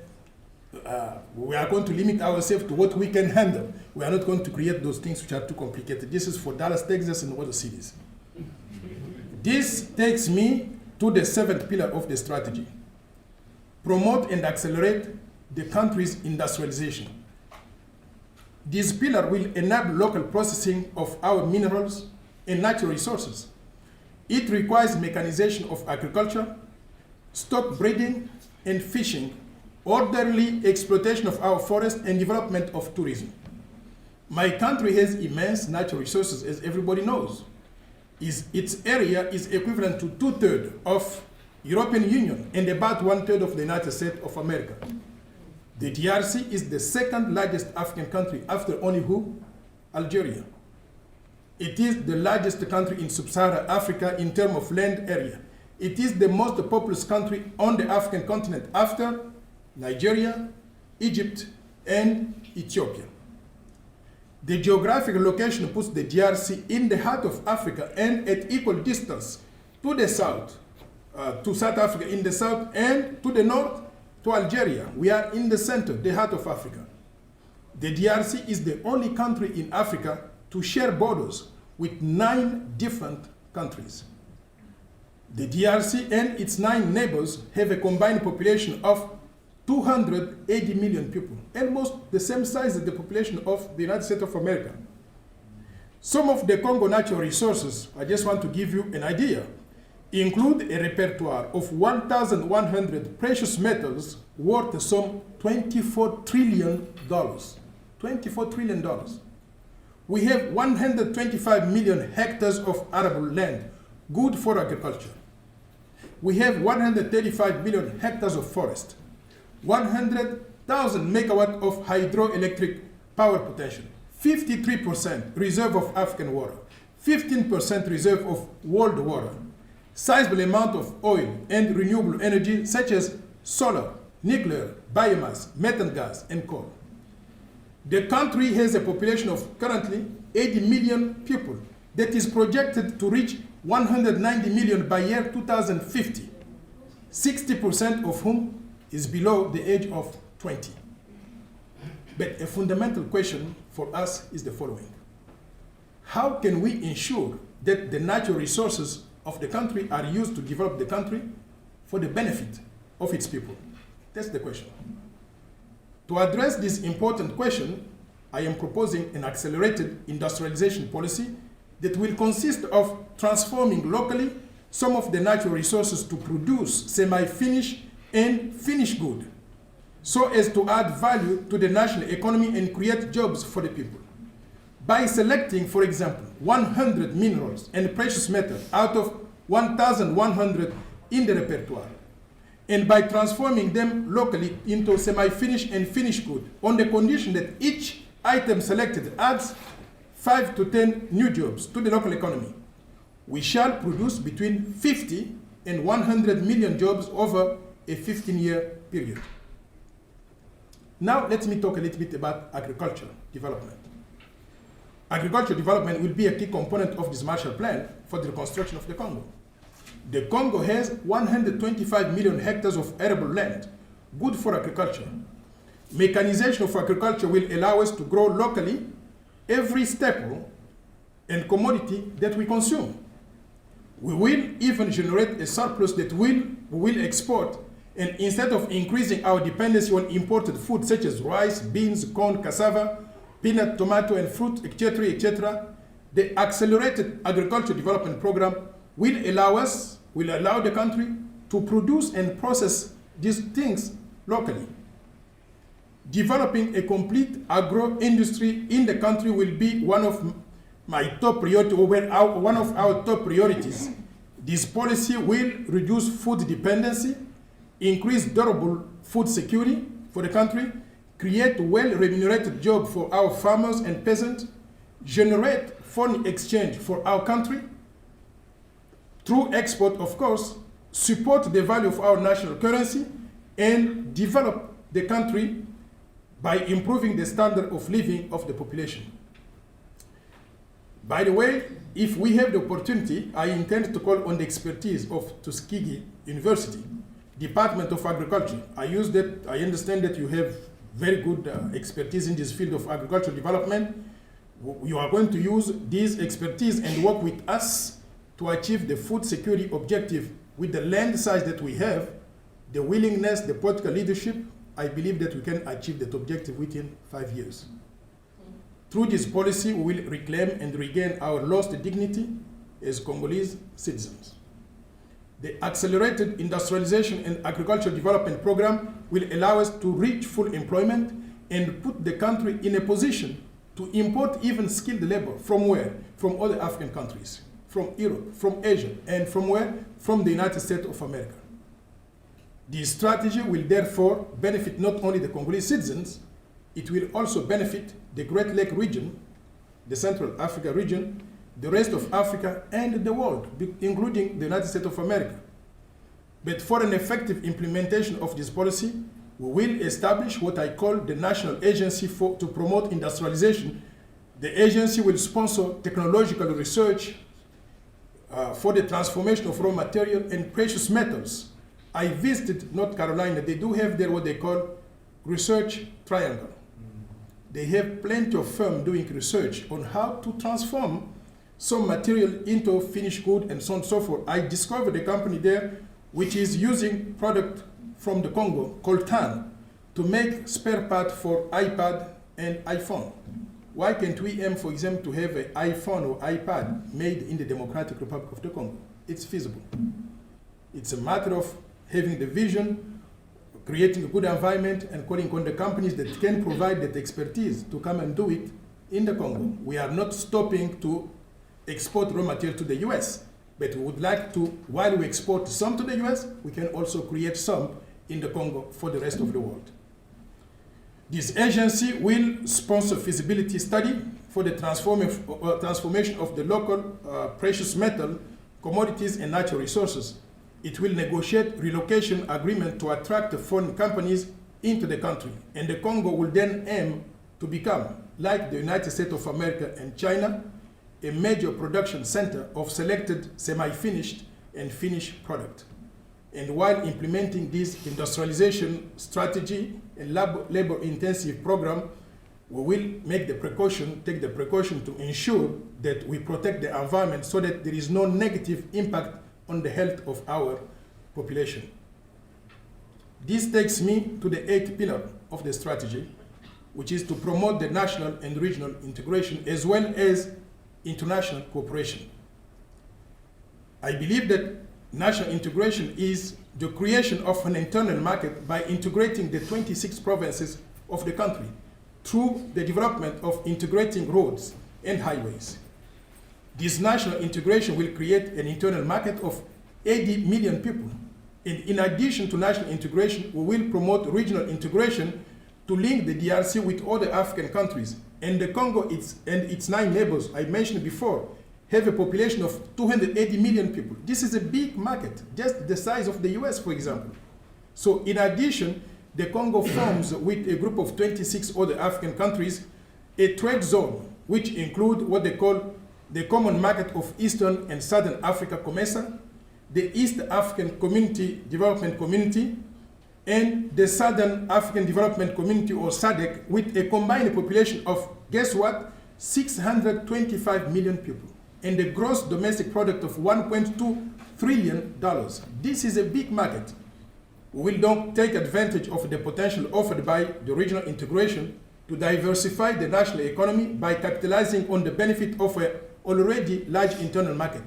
we are going to limit ourselves to what we can handle. We are not going to create those things which are too complicated. This is for Dallas, Texas, and other cities. This takes me to the 7th pillar of the strategy. Promote and accelerate the country's industrialization. This pillar will enable local processing of our minerals and natural resources. It requires mechanization of agriculture, stock breeding and fishing, orderly exploitation of our forest, and development of tourism. My country has immense natural resources, as everybody knows. Its area is equivalent to 2/3 of European Union and about 1/3 of the United States of America. The DRC is the 2nd largest African country after only who? Algeria. It is the largest country in sub-Saharan Africa in terms of land area. It is the most populous country on the African continent after Nigeria, Egypt, and Ethiopia. The geographic location puts the DRC in the heart of Africa and at equal distance to the south, to South Africa in the south, and to the north, to Algeria. We are in the center, the heart of Africa. The DRC is the only country in Africa to share borders with 9 different countries. The DRC and its 9 neighbors have a combined population of 280 million people, almost the same size as the population of the United States of America. Some of the Congo natural resources, I just want to give you an idea, include a repertoire of 1,100 precious metals worth some $24 trillion. $24 trillion. We have 125 million hectares of arable land, good for agriculture. We have 135 million hectares of forest, 100,000 megawatt of hydroelectric power potential, 53% reserve of African water, 15% reserve of world water, sizable amount of oil and renewable energy such as solar, nuclear, biomass, methane gas, and coal. The country has a population of currently 80 million people that is projected to reach 190 million by year 2050, 60% of whom is below the age of 20. But a fundamental question for us is the following. How can we ensure that the natural resources of the country are used to develop the country for the benefit of its people? That's the question. To address this important question, I am proposing an accelerated industrialization policy that will consist of transforming locally some of the natural resources to produce semi-finished and finished goods, so as to add value to the national economy and create jobs for the people. By selecting, for example, 100 minerals and precious metals out of 1,100 in the repertoire, and by transforming them locally into semi-finished and finished goods on the condition that each item selected adds 5 to 10 new jobs to the local economy, we shall produce between 50 and 100 million jobs over a 15-year period. Now let me talk a little bit about agriculture development. Agriculture development will be a key component of this Marshall Plan for the reconstruction of the Congo. The Congo has 125 million hectares of arable land, good for agriculture. Mechanization of agriculture will allow us to grow locally every staple and commodity that we consume. We will even generate a surplus that we will export, and instead of increasing our dependency on imported food such as rice, beans, corn, cassava, peanut, tomato, and fruit, etc., etc., the accelerated agriculture development program will allow the country to produce and process these things locally. Developing a complete agro-industry in the country will be one of my top priority, or one of our top priorities. This policy will reduce food dependency, increase durable food security for the country, create well-remunerated jobs for our farmers and peasants, generate foreign exchange for our country, through export, of course, support the value of our national currency, and develop the country by improving the standard of living of the population. By the way, if we have the opportunity, I intend to call on the expertise of Tuskegee University, Department of Agriculture. I understand that you have very good expertise in this field of agricultural development. You are going to use this expertise and work with us to achieve the food security objective with the land size that we have, the willingness, the political leadership. I believe that we can achieve that objective within 5 years. Through this policy, we will reclaim and regain our lost dignity as Congolese citizens. The Accelerated Industrialization and Agricultural Development Program will allow us to reach full employment and put the country in a position to import even skilled labor from where? From other African countries, from Europe, from Asia, and from where? From the United States of America. This strategy will therefore benefit not only the Congolese citizens, it will also benefit the Great Lake region, the Central Africa region, the rest of Africa, and the world, including the United States of America. But for an effective implementation of this policy, we will establish what I call the National Agency to Promote Industrialization. The agency will sponsor technological research for the transformation of raw material and precious metals. I visited North Carolina. They do have there what they call research triangle. They have plenty of firms doing research on how to transform some material into finished good and so on and so forth. I discovered a company there which is using product from the Congo called TAN to make spare parts for iPad and iPhone. Why can't we aim, for example, to have an iPhone or iPad made in the Democratic Republic of the Congo? It's feasible. It's a matter of having the vision, creating a good environment, and calling on the companies that can provide that expertise to come and do it in the Congo. We are not stopping to export raw material to the US, but we would like to, while we export some to the US, we can also create some in the Congo for the rest of the world. This agency will sponsor feasibility study for the transformation of the local precious metal, commodities, and natural resources. It will negotiate relocation agreement to attract foreign companies into the country. And the Congo will then aim to become, like the United States of America and China, a major production center of selected semi-finished and finished product. And while implementing this industrialization strategy and labor-intensive program, we will take the precaution to ensure that we protect the environment so that there is no negative impact on the health of our population. This takes me to the 8th pillar of the strategy, which is to promote the national and regional integration as well as international cooperation. I believe that national integration is the creation of an internal market by integrating the 26 provinces of the country through the development of integrating roads and highways. This national integration will create an internal market of 80 million people. And in addition to national integration, we will promote regional integration to link the DRC with other African countries. And the Congo and its 9 neighbors, I mentioned before, have a population of 280 million people. This is a big market, just the size of the US, for example. So in addition, the Congo forms with a group of 26 other African countries a trade zone, which include what they call the Common Market of Eastern and Southern Africa, COMESA, the East African Development Community, and the Southern African Development Community, or SADC, with a combined population of, guess what, 625 million people, and a gross domestic product of $1.2 trillion. This is a big market. We will not take advantage of the potential offered by the regional integration to diversify the national economy by capitalizing on the benefit of an already large internal market.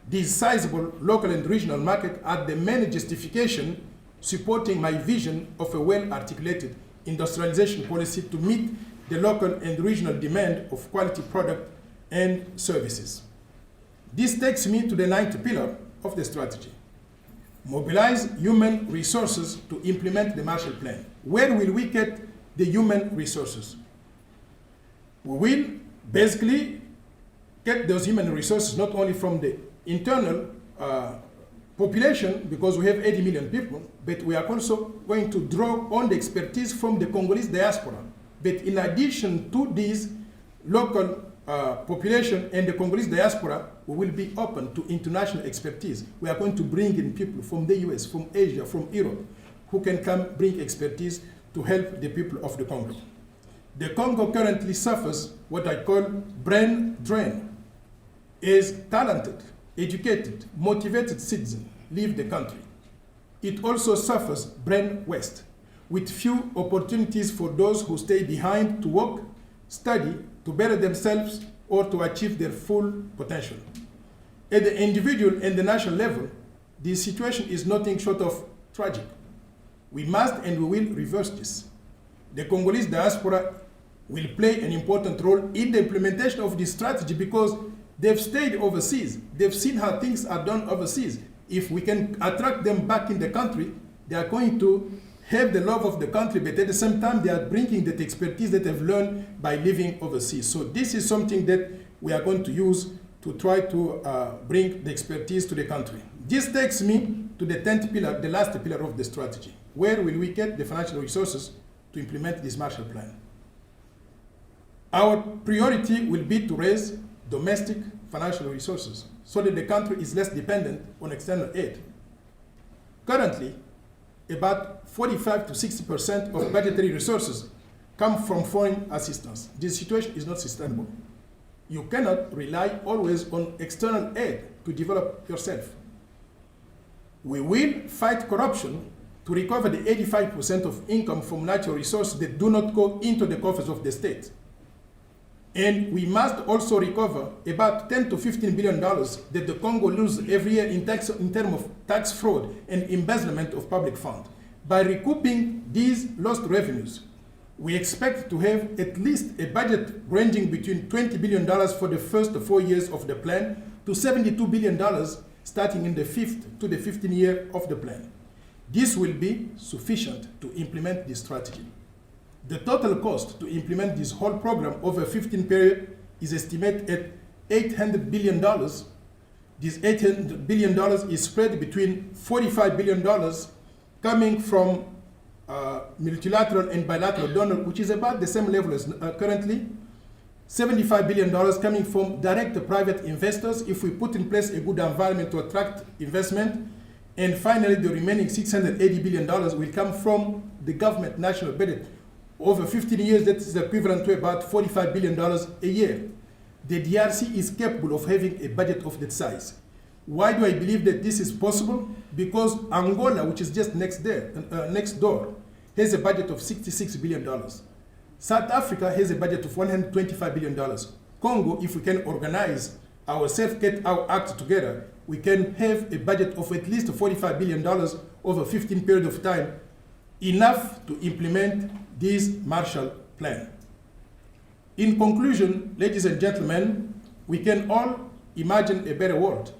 These sizable local and regional markets are the main justification supporting my vision of a well-articulated industrialization policy to meet the local and regional demand of quality product and services. This takes me to the 9th pillar of the strategy. Mobilize human resources to implement the Marshall Plan. Where will we get the human resources? We will basically get those human resources not only from the internal population, because we have 80 million people, but we are also going to draw on the expertise from the Congolese diaspora. But in addition to these local population and the Congolese diaspora, we will be open to international expertise. We are going to bring in people from the US, from Asia, from Europe, who can come bring expertise to help the people of the Congo. The Congo currently suffers what I call brain drain. As talented, educated, motivated citizens leave the country. It also suffers brain waste, with few opportunities for those who stay behind to work, study, to better themselves, or to achieve their full potential. At the individual and the national level, the situation is nothing short of tragic. We must and we will reverse this. The Congolese diaspora will play an important role in the implementation of this strategy because they've stayed overseas. They've seen how things are done overseas. If we can attract them back in the country, they are going to have the love of the country, but at the same time, they are bringing that expertise that they've learned by living overseas. So this is something that we are going to use to try to bring the expertise to the country. This takes me to the 10th pillar, the last pillar of the strategy. Where will we get the financial resources to implement this Marshall Plan? Our priority will be to raise domestic financial resources so that the country is less dependent on external aid. Currently, about 45 to 60% of budgetary resources come from foreign assistance. This situation is not sustainable. You cannot rely always on external aid to develop yourself. We will fight corruption to recover the 85% of income from natural resources that do not go into the coffers of the state. And we must also recover about $10 to $15 billion that the Congo loses every year in terms of tax fraud and embezzlement of public funds. By recouping these lost revenues, we expect to have at least a budget ranging between $20 billion for the first 4 years of the plan to $72 billion starting in the 5th to the 15th year of the plan. This will be sufficient to implement this strategy. The total cost to implement this whole program over a 15 period is estimated at $800 billion. This $800 billion is spread between $45 billion coming from multilateral and bilateral donors, which is about the same level as currently. $75 billion coming from direct private investors if we put in place a good environment to attract investment. And finally, the remaining $680 billion will come from the government national budget. Over 15 years, that is equivalent to about $45 billion a year. The DRC is capable of having a budget of that size. Why do I believe that this is possible? Because Angola, which is just next door, has a budget of $66 billion. South Africa has a budget of $125 billion. Congo, if we can organize ourselves, get our act together, we can have a budget of at least $45 billion over a 15 period of time, enough to implement this Marshall Plan. In conclusion, ladies and gentlemen, we can all imagine a better world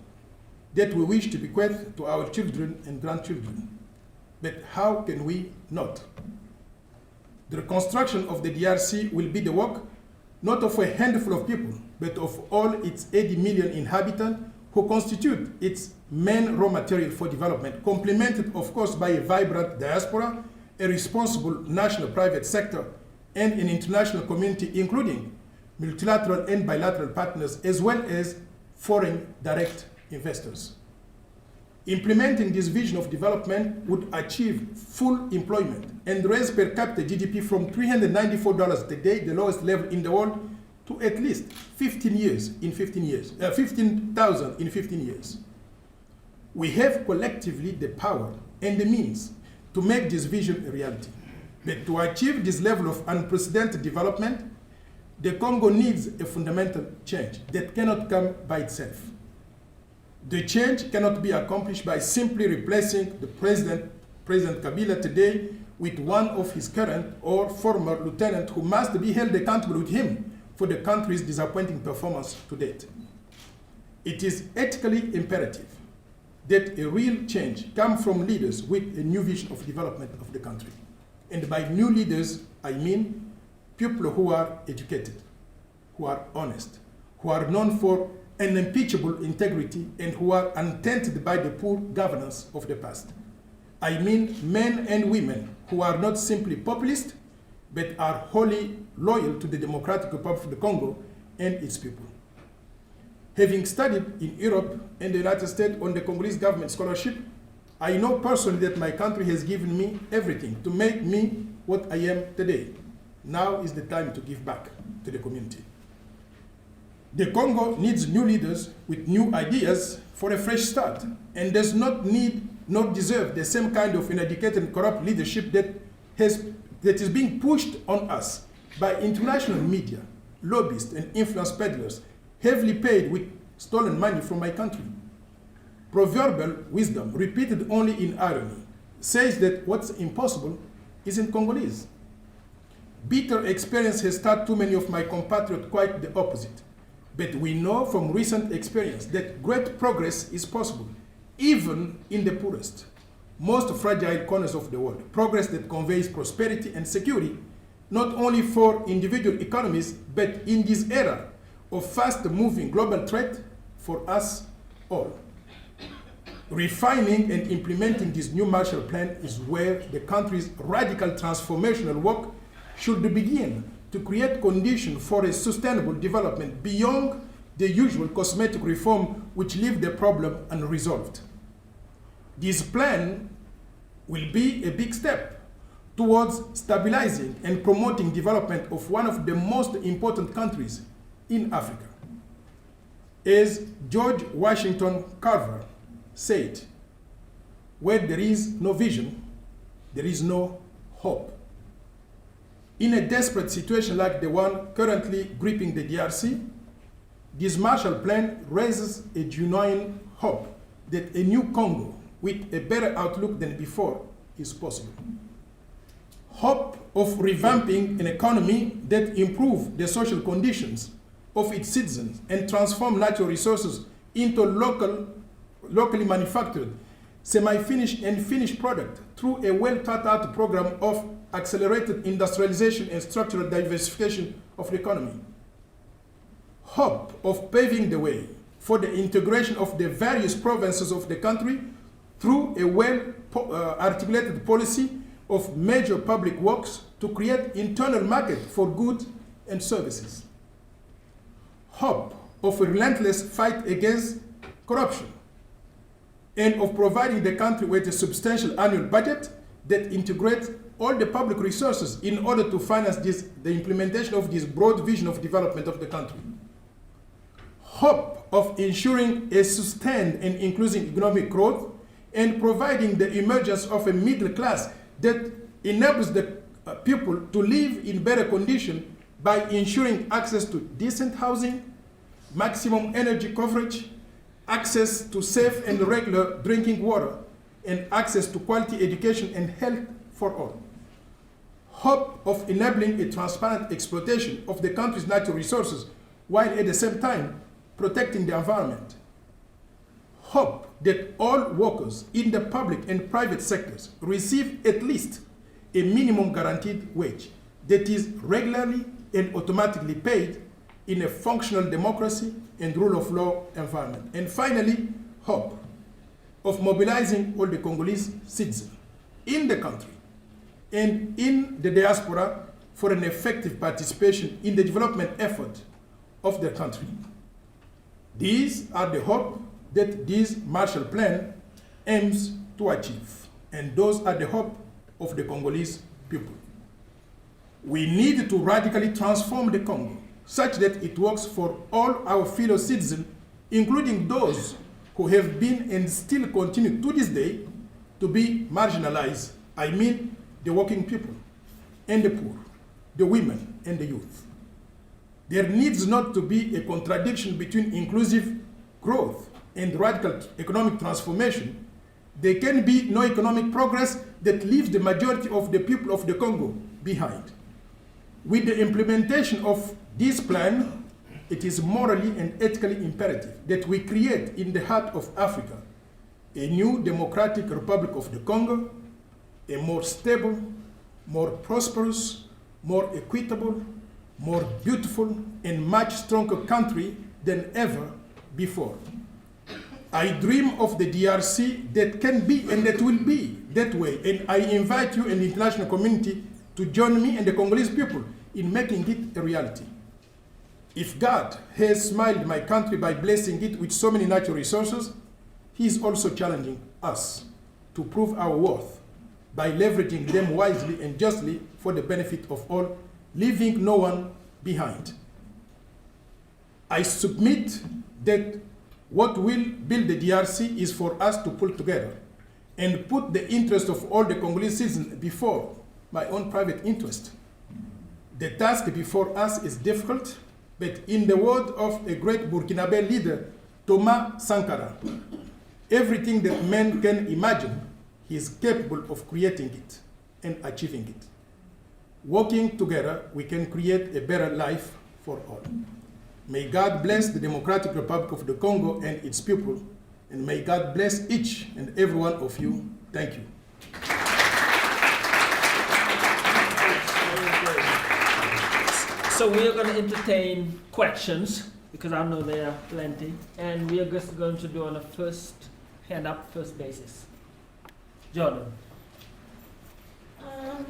that we wish to bequeath to our children and grandchildren. But how can we not? The reconstruction of the DRC will be the work not of a handful of people, but of all its 80 million inhabitants who constitute its main raw material for development, complemented, of course, by a vibrant diaspora, a responsible national private sector, and an international community, including multilateral and bilateral partners, as well as foreign direct investors. Implementing this vision of development would achieve full employment and raise per capita GDP from $394 today, the lowest level in the world, to at least 15,000 in 15 years. We have collectively the power and the means to make this vision a reality. But to achieve this level of unprecedented development, the Congo needs a fundamental change that cannot come by itself. The change cannot be accomplished by simply replacing the President Kabila today with one of his current or former lieutenant who must be held accountable with him for the country's disappointing performance to date. It is ethically imperative that a real change come from leaders with a new vision of development of the country. And by new leaders, I mean people who are educated, who are honest, who are known for unimpeachable integrity, and who are untainted by the poor governance of the past. I mean men and women who are not simply populist, but are wholly loyal to the Democratic Republic of Congo and its people. Having studied in Europe and the United States on the Congolese government scholarship, I know personally that my country has given me everything to make me what I am today. Now is the time to give back to the community. The Congo needs new leaders with new ideas for a fresh start, and does not need nor deserve the same kind of uneducated and corrupt leadership that is being pushed on us by international media, lobbyists, and influence peddlers, heavily paid with stolen money from my country. Proverbial wisdom, repeated only in irony, says that what's impossible isn't Congolese. Bitter experience has taught too many of my compatriots quite the opposite. But we know from recent experience that great progress is possible, even in the poorest, most fragile corners of the world. Progress that conveys prosperity and security, not only for individual economies, but in this era of fast-moving global threat for us all. Refining and implementing this new Marshall Plan is where the country's radical transformational work should begin, to create conditions for a sustainable development beyond the usual cosmetic reform which leave the problem unresolved. This plan will be a big step towards stabilizing and promoting development of one of the most important countries in Africa. As George Washington Carver said, where there is no vision, there is no hope. In a desperate situation like the one currently gripping the DRC, this Marshall Plan raises a genuine hope that a new Congo with a better outlook than before is possible. Hope of revamping an economy that improves the social conditions of its citizens and transform natural resources into locally manufactured, semi-finished and finished product through a well-thought-out program of accelerated industrialization and structural diversification of the economy. Hope of paving the way for the integration of the various provinces of the country through a well-articulated policy of major public works to create internal market for goods and services. Hope of a relentless fight against corruption, and of providing the country with a substantial annual budget that integrates all the public resources in order to finance the implementation of this broad vision of development of the country. Hope of ensuring a sustained and inclusive economic growth and providing the emergence of a middle class that enables the people to live in better condition by ensuring access to decent housing, maximum energy coverage, access to safe and regular drinking water, and access to quality education and health for all. Hope of enabling a transparent exploitation of the country's natural resources while at the same time protecting the environment. Hope that all workers in the public and private sectors receive at least a minimum guaranteed wage that is regularly and automatically paid in a functional democracy and rule of law environment. And finally, hope of mobilizing all the Congolese citizens in the country and in the diaspora for an effective participation in the development effort of the country. These are the hope that this Marshall Plan aims to achieve, and those are the hope of the Congolese people. We need to radically transform the Congo such that it works for all our fellow citizens, including those who have been and still continue to this day to be marginalized. I mean the working people and the poor, the women and the youth. There needs not to be a contradiction between inclusive growth and radical economic transformation, there can be no economic progress that leaves the majority of the people of the Congo behind. With the implementation of this plan, it is morally and ethically imperative that we create in the heart of Africa a new Democratic Republic of the Congo, a more stable, more prosperous, more equitable, more beautiful, and much stronger country than ever before. I dream of the DRC that can be and that will be that way, and I invite you and the international community to join me and the Congolese people in making it a reality. If God has smiled my country by blessing it with so many natural resources, He is also challenging us to prove our worth by leveraging them wisely and justly for the benefit of all, leaving no one behind. I submit that what will build the DRC is for us to pull together and put the interest of all the Congolese citizens before my own private interest. The task before us is difficult, but in the word of a great Burkinabe leader, Thomas Sankara, everything that man can imagine, he is capable of creating it and achieving it. Working together, we can create a better life for all. May God bless the Democratic Republic of the Congo and its people, and may God bless each and every one of you. Thank you. So we are going to entertain questions, because I know there are plenty, and we are just going to do on a first hand up, first basis. Jordan. I'm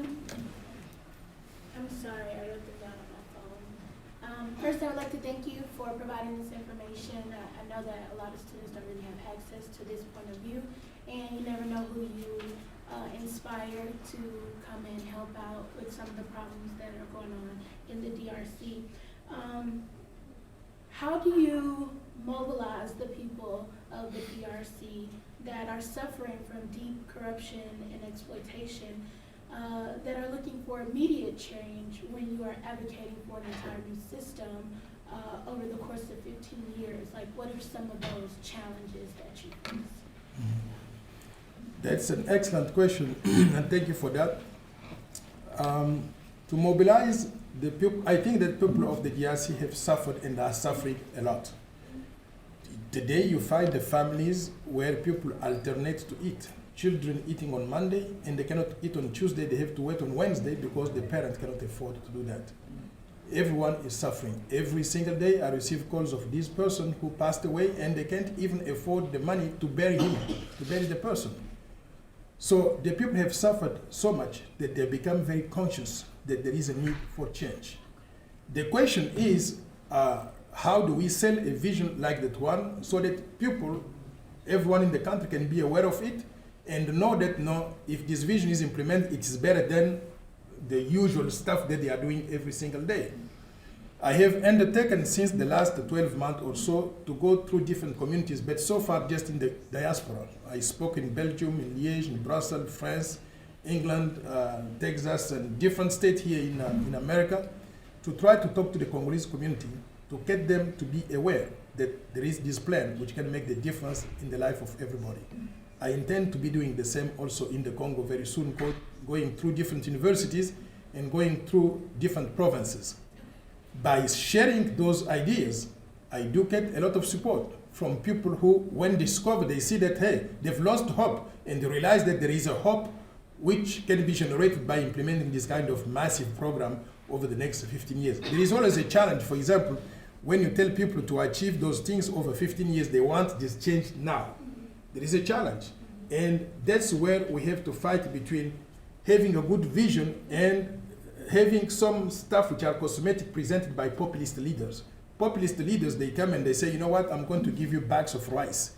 sorry, I wrote it down on my phone. First, I would like to thank you for providing this information. I know that a lot of students don't really have access to this point of view, and you never know who you inspire to come and help out with some of the problems that are going on in the DRC. How do you mobilize the people of the DRC that are suffering from deep corruption and exploitation, that are looking for immediate change when you are advocating for an entire new system over the course of 15 years? Like, what are some of those challenges that you face? That's an excellent question, and thank you for that. To mobilize the people, I think that people of the DRC have suffered and are suffering a lot. Today you find the families where people alternate to eat. Children eating on Monday and they cannot eat on Tuesday, they have to wait on Wednesday because the parent cannot afford to do that. Everyone is suffering. Every single day I receive calls of this person who passed away and they can't even afford the money to bury him, to bury the person. So the people have suffered so much that they become very conscious that there is a need for change. The question is, how do we sell a vision like that one so that people, everyone in the country can be aware of it and know that if this vision is implemented, it is better than the usual stuff that they are doing every single day. I have undertaken since the last 12 months or so to go through different communities, but so far just in the diaspora. I spoke in Belgium, in Liège, in Brussels, France, England, Texas, and different states here in America to try to talk to the Congolese community to get them to be aware that there is this plan which can make the difference in the life of everybody. I intend to be doing the same also in the Congo very soon, going through different universities and going through different provinces. By sharing those ideas, I do get a lot of support from people who, when discovered, they see that, hey, they've lost hope, and they realize that there is a hope which can be generated by implementing this kind of massive program over the next 15 years. There is always a challenge. For example, when you tell people to achieve those things over 15 years, they want this change now. There is a challenge. And that's where we have to fight between having a good vision and having some stuff which are cosmetic presented by populist leaders. Populist leaders, they come and they say, you know what, I'm going to give you bags of rice.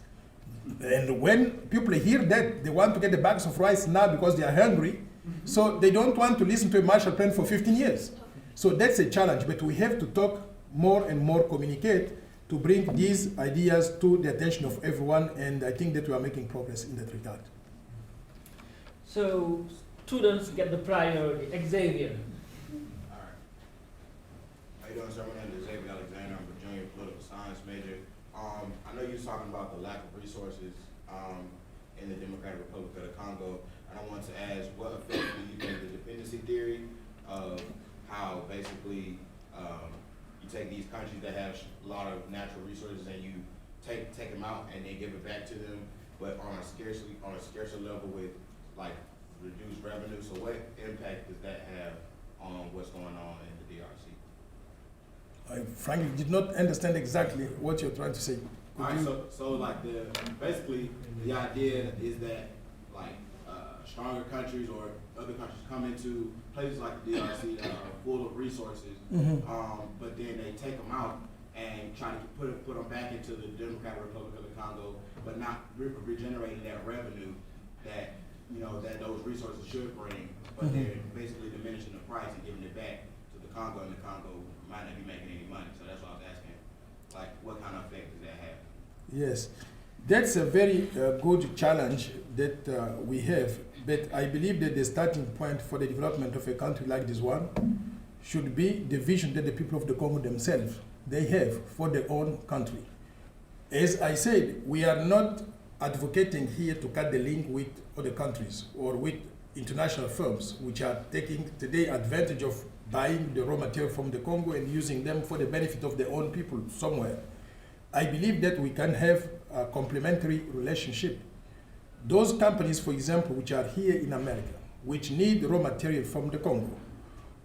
And when people hear that, they want to get the bags of rice now because they are hungry. So they don't want to listen to a Marshall Plan for 15 years. So that's a challenge, but we have to talk more and more, communicate to bring these ideas to the attention of everyone, and I think that we are making progress in that regard. So students get the priority. Xavier. How you doing, sir? My name is Xavier Alexander. I'm a junior political science major I know you was talking about the lack of resources in the Democratic Republic of the Congo, and I want to ask, what effect do you think the dependency theory of how basically you take these countries that have a lot of natural resources and you take them out and then give it back to them, but on a scarcer level with like reduced revenue. So what impact does that have on what's going on in the DRC? I frankly did not understand exactly what you're trying to say. All right, so like basically the idea is that like stronger countries or other countries come into places like the DRC that are full of resources, but then they take them out and try to put them back into the Democratic Republic of the Congo, but not regenerating that revenue that that those resources should bring, but they're basically diminishing the price and giving it back to the Congo, and the Congo might not be making any money. So that's why I was asking, like, what kind of effect does that have? Yes, that's a very good challenge that we have, but I believe that the starting point for the development of a country like this one should be the vision that the people of the Congo themselves, they have for their own country. As I said, we are not advocating here to cut the link with other countries or with international firms which are taking today advantage of buying the raw material from the Congo and using them for the benefit of their own people somewhere. I believe that we can have a complementary relationship. Those companies, for example, which are here in America, which need raw material from the Congo,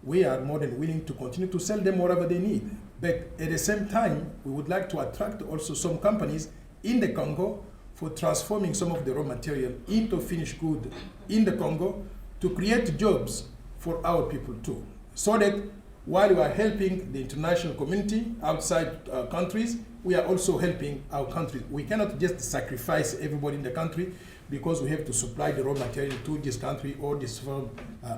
we are more than willing to continue to sell them whatever they need. But at the same time, we would like to attract also some companies in the Congo for transforming some of the raw material into finished good in the Congo to create jobs for our people too. So that while we are helping the international community outside countries, we are also helping our country. We cannot just sacrifice everybody in the country because we have to supply the raw material to this country or this firm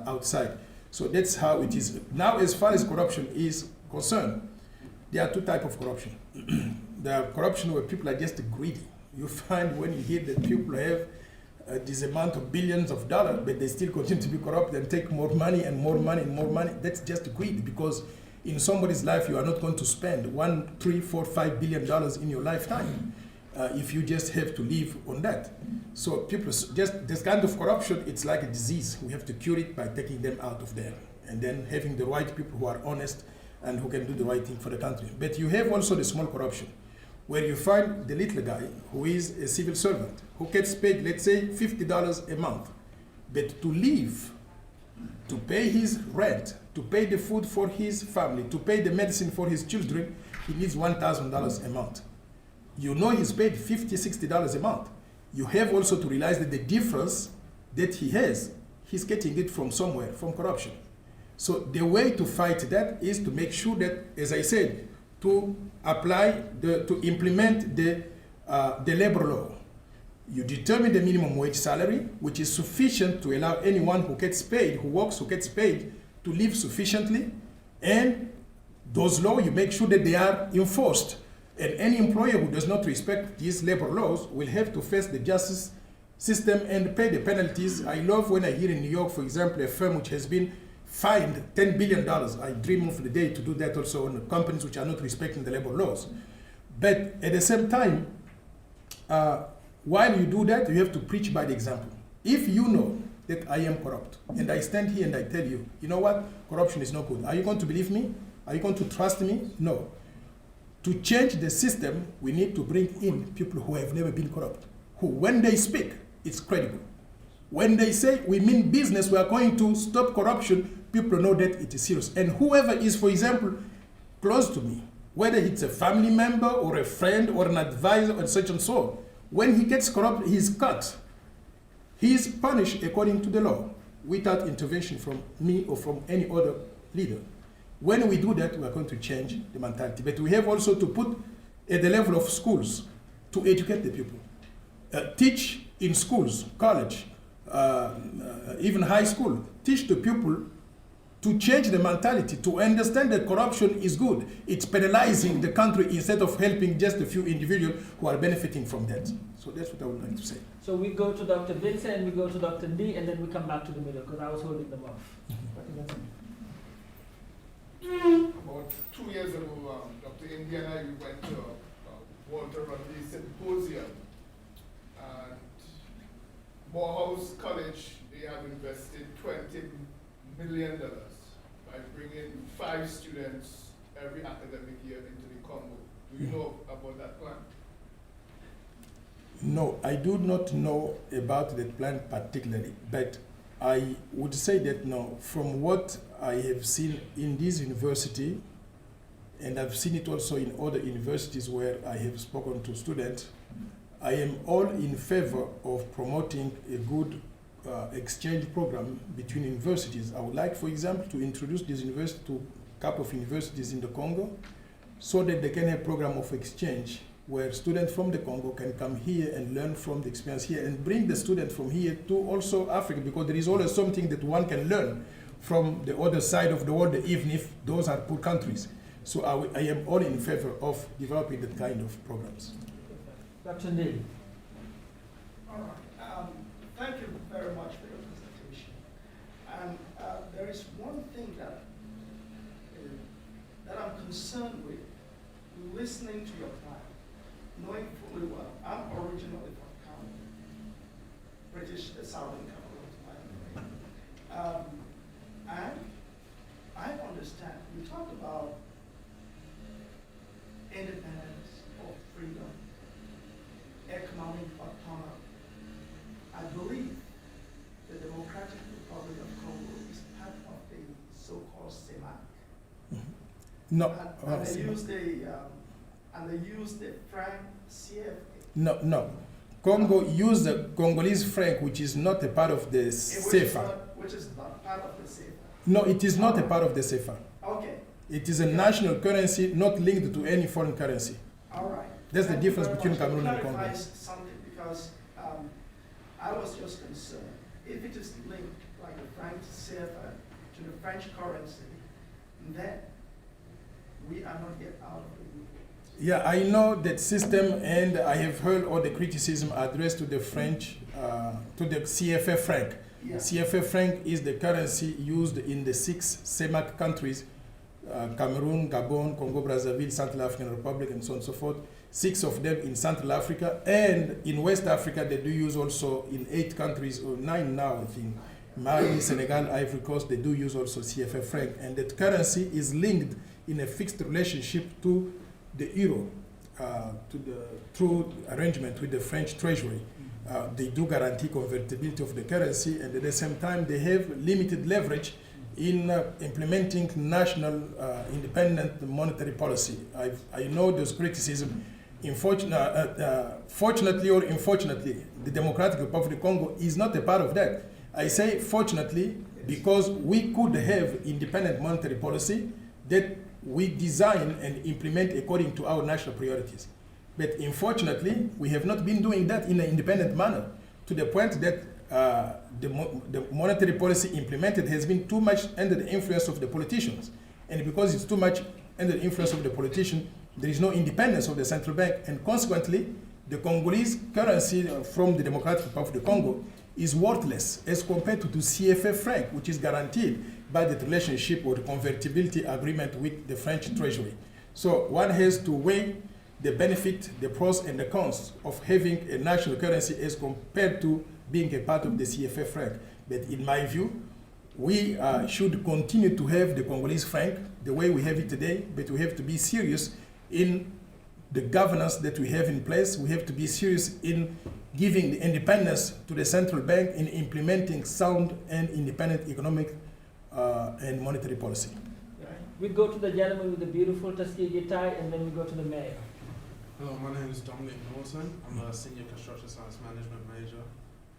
outside. So that's how it is. Now, as far as corruption is concerned, there are two types of corruption. There are corruption where people are just greedy. You find when you hear that people have this amount of billions of dollars, but they still continue to be corrupt and take more money and more money and more money. That's just greed, because in somebody's life you are not going to spend $1, $3, $4, $5 billion in your lifetime if you just have to live on that. So people, just this kind of corruption, it's like a disease. We have to cure it by taking them out of there and then having the right people who are honest and who can do the right thing for the country. But you have also the small corruption, where you find the little guy who is a civil servant, who gets paid, let's say, $50 a month. But to live, to pay his rent, to pay the food for his family, to pay the medicine for his children, he needs $1,000 a month. You know he's paid $50, $60 a month. You have also to realize that the difference that he has, he's getting it from somewhere, from corruption. So the way to fight that is to make sure that, as I said, to implement the labor law. You determine the minimum wage salary, which is sufficient to allow anyone who gets paid, who works, who gets paid, to live sufficiently. And those laws, you make sure that they are enforced. And any employer who does not respect these labor laws will have to face the justice system and pay the penalties. I love when I hear in New York, for example, a firm which has been fined $10 billion. I dream of the day to do that also on companies which are not respecting the labor laws. But at the same time, while you do that, you have to preach by the example. If you know that I am corrupt, and I stand here and I tell you, you know what, corruption is not good. Are you going to believe me? Are you going to trust me? No. To change the system, we need to bring in people who have never been corrupt, who, when they speak, it's credible. When they say, we mean business, we are going to stop corruption, people know that it is serious. And whoever is, for example, close to me, whether it's a family member or a friend or an advisor or such and so on, when he gets corrupt, he's cut. He is punished according to the law without intervention from me or from any other leader. When we do that, we are going to change the mentality. But we have also to put at the level of schools to educate the people. Teach in schools, college, even high school. Teach the people to change the mentality, to understand that corruption is good. It's penalizing the country instead of helping just a few individuals who are benefiting from that. So that's what I would like to say. So we go to Dr. Vincent, we go to Dr. D, and then we come back to the middle, because I was holding them off. I think that's it. About 2 years ago, Dr. Indiana, you went to want to run the symposium. And Morehouse College, they have invested $20 million by bringing 5 students every academic year into the Congo. Do you know about that plan? No, I do not know about that plan particularly, but I would say that no, from what I have seen in this university, and I've seen it also in other universities where I have spoken to students, I am all in favor of promoting a good exchange program between universities. I would like, for example, to introduce this university to a couple of universities in the Congo so that they can have a program of exchange where students from the Congo can come here and learn from the experience here and bring the students from here to also Africa, because there is always something that one can learn from the other side of the world, even if those are poor countries. So I am all in favor of developing that kind of programs. Dr. Ndeli. All right. Thank you very much for your presentation. And there is one thing that I'm concerned with listening to your plan, knowing fully well I'm originally from Cameroon, British, the Southern Cameroon, and I understand you talked about independence or freedom, economic autonomy. I believe the Democratic Republic of Congo is part of the so-called CEMAC. No, And they use the franc CFA. no. Congo use the Congolese franc, which is not a part of the CFA. Which is not part of the CFA. No, it is not a part of the CFA. Okay. It is a national currency, not linked to any foreign currency. All right. That's the Thank you difference very between much. Cameroon and It Congo. clarifies something because I was just concerned. If it is linked, like the franc CFA, to the French currency, then we are not yet out of the loop. Yeah, I know that system, and I have heard all the criticism addressed to the French, to the CFA franc. Yeah. CFA franc is the currency used in the 6 CEMAC countries, Cameroon, Gabon, Congo, Brazzaville, Central African Republic, and so on and so forth. 6 of them in Central Africa, and in West Africa they do use also in 8 countries, or 9 now I think. Mali, Senegal, Ivory Coast, they do use also CFA franc, and that currency is linked in a fixed relationship to the euro, through arrangement with the French Treasury. They do guarantee convertibility of the currency, and at the same time they have limited leverage in implementing national independent monetary policy. I know those criticism. Fortunately or unfortunately, the Democratic Republic of Congo is not a part of that. I say fortunately because we could have independent monetary policy that we design and implement according to our national priorities. But unfortunately, we have not been doing that in an independent manner, to the point that the monetary policy implemented has been too much under the influence of the politicians. And because it's too much under the influence of the politician, there is no independence of the central bank, and consequently, the Congolese currency from the Democratic Republic of Congo is worthless as compared to the CFA franc, which is guaranteed by the relationship or the convertibility agreement with the French Treasury. So one has to weigh the benefit, the pros and the cons of having a national currency as compared to being a part of the CFA franc. But in my view, we should continue to have the Congolese franc the way we have it today, but we have to be serious in the governance that we have in place. We have to be serious in giving the independence to the central bank in implementing sound and independent economic and monetary policy. We go to the gentleman with the beautiful Tuskegee tie, and then we go to the mayor. Hello, my name is Dominic Norton. I'm a senior construction science management major.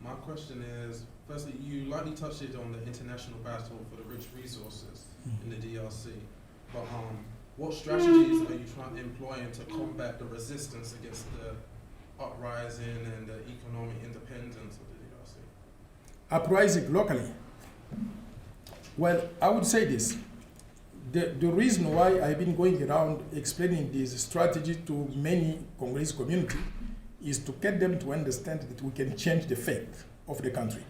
My question is, firstly, you lightly touched it on the international battle for the rich resources in the DRC, but what strategies are you trying to employ to combat the resistance against the uprising and the economic independence of the DRC? Uprising locally. Well, I would say this. The reason why I've been going around explaining this strategy to many Congolese community is to get them to understand that we can change the fate of the country.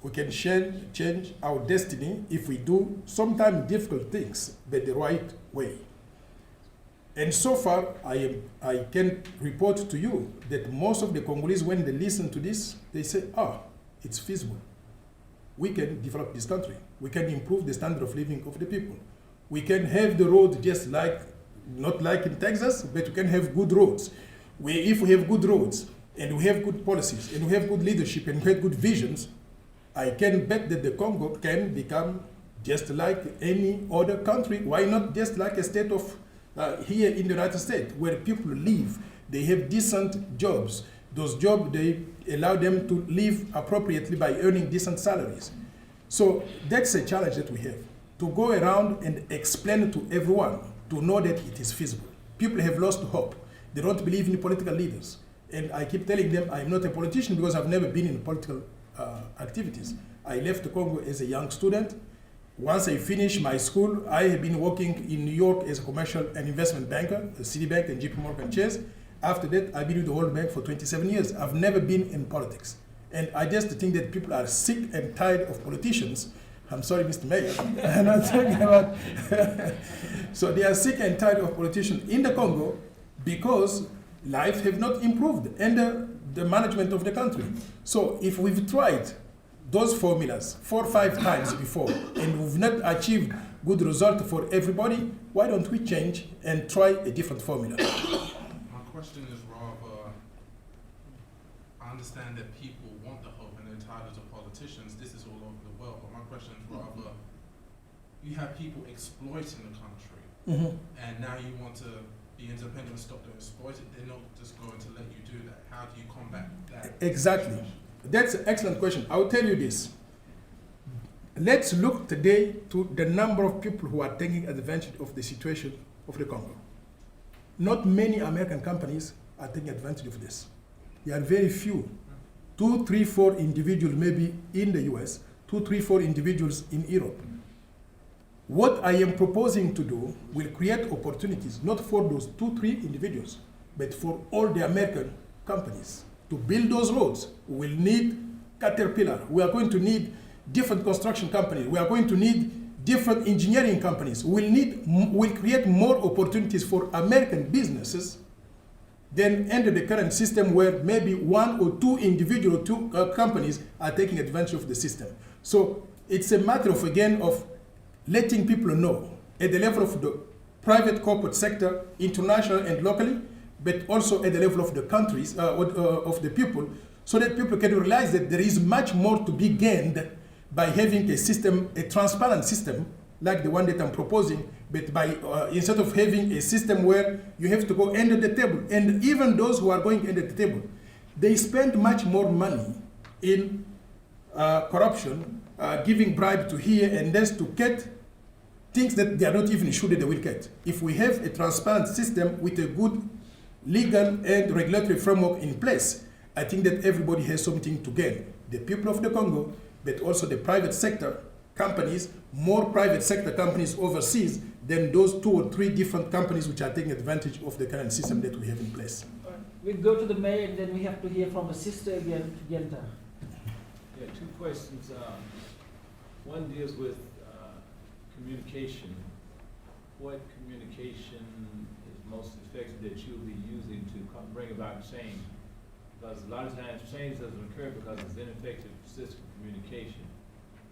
We can change our destiny if we do sometimes difficult things, but the right way. And so far, I can report to you that most of the Congolese, when they listen to this, they say, it's feasible. We can develop this country. We can improve the standard of living of the people. We can have the road just like, not like in Texas, but we can have good roads. If we have good roads, and we have good policies, and we have good leadership, and we have good visions, I can bet that the Congo can become just like any other country. Why not just like a state of here in the United States, where people live, they have decent jobs. Those jobs, they allow them to live appropriately by earning decent salaries. So that's a challenge that we have, to go around and explain to everyone, to know that it is feasible. People have lost hope. They don't believe in political leaders. And I keep telling them I'm not a politician because I've never been in political activities. I left the Congo as a young student. Once I finished my school, I have been working in New York as a commercial and investment banker, Citibank and JP Morgan Chase. After that, I've been with the World Bank for 27 years. I've never been in politics. And I just think that people are sick and tired of politicians. I'm sorry, Mr. Mayor. I'm not talking about. So they are sick and tired of politicians in the Congo because life have not improved and the management of the country. So if we've tried those formulas 4 or 5 times before and we've not achieved good result for everybody, why don't we change and try a different formula? My question is rather, I understand that people want the hope and they're tired of politicians. This is all over the world. But my question is rather, you have people exploiting the country, and now you want to be independent and stop them exploiting. They're not just going to let you do that. How do you combat that? Exactly. That's an excellent question. I will tell you this. Let's look today to the number of people who are taking advantage of the situation of the Congo. Not many American companies are taking advantage of this. There are very few. 2, 3, 4 individuals maybe in the US, 2, 3, 4 individuals in Europe. What I am proposing to do will create opportunities, not for those 2, 3 individuals, but for all the American companies. To build those roads, we will need Caterpillar. We are going to need different construction companies. We are going to need different engineering companies. We'll create more opportunities for American businesses than under the current system where maybe 1 or 2 individual companies are taking advantage of the system. So it's a matter of, again, of letting people know at the level of the private corporate sector, international and locally, but also at the level of the countries, of the people, so that people can realize that there is much more to be gained by having a system, a transparent system, like the one that I'm proposing, but by instead of having a system where you have to go under the table. And even those who are going under the table, they spend much more money in corruption, giving bribe to here and there to get things that they are not even sure that they will get. If we have a transparent system with a good legal and regulatory framework in place, I think that everybody has something to gain. The people of the Congo, but also the private sector companies, more private sector companies overseas than those 2 or 3 different companies which are taking advantage of the current system that we have in place. We go to the mayor and then we have to hear from a sister again, Yenta. Yeah, 2 questions. One deals with communication. What communication is most effective that you'll be using to bring about change? Because a lot of times change doesn't occur because it's ineffective system communication.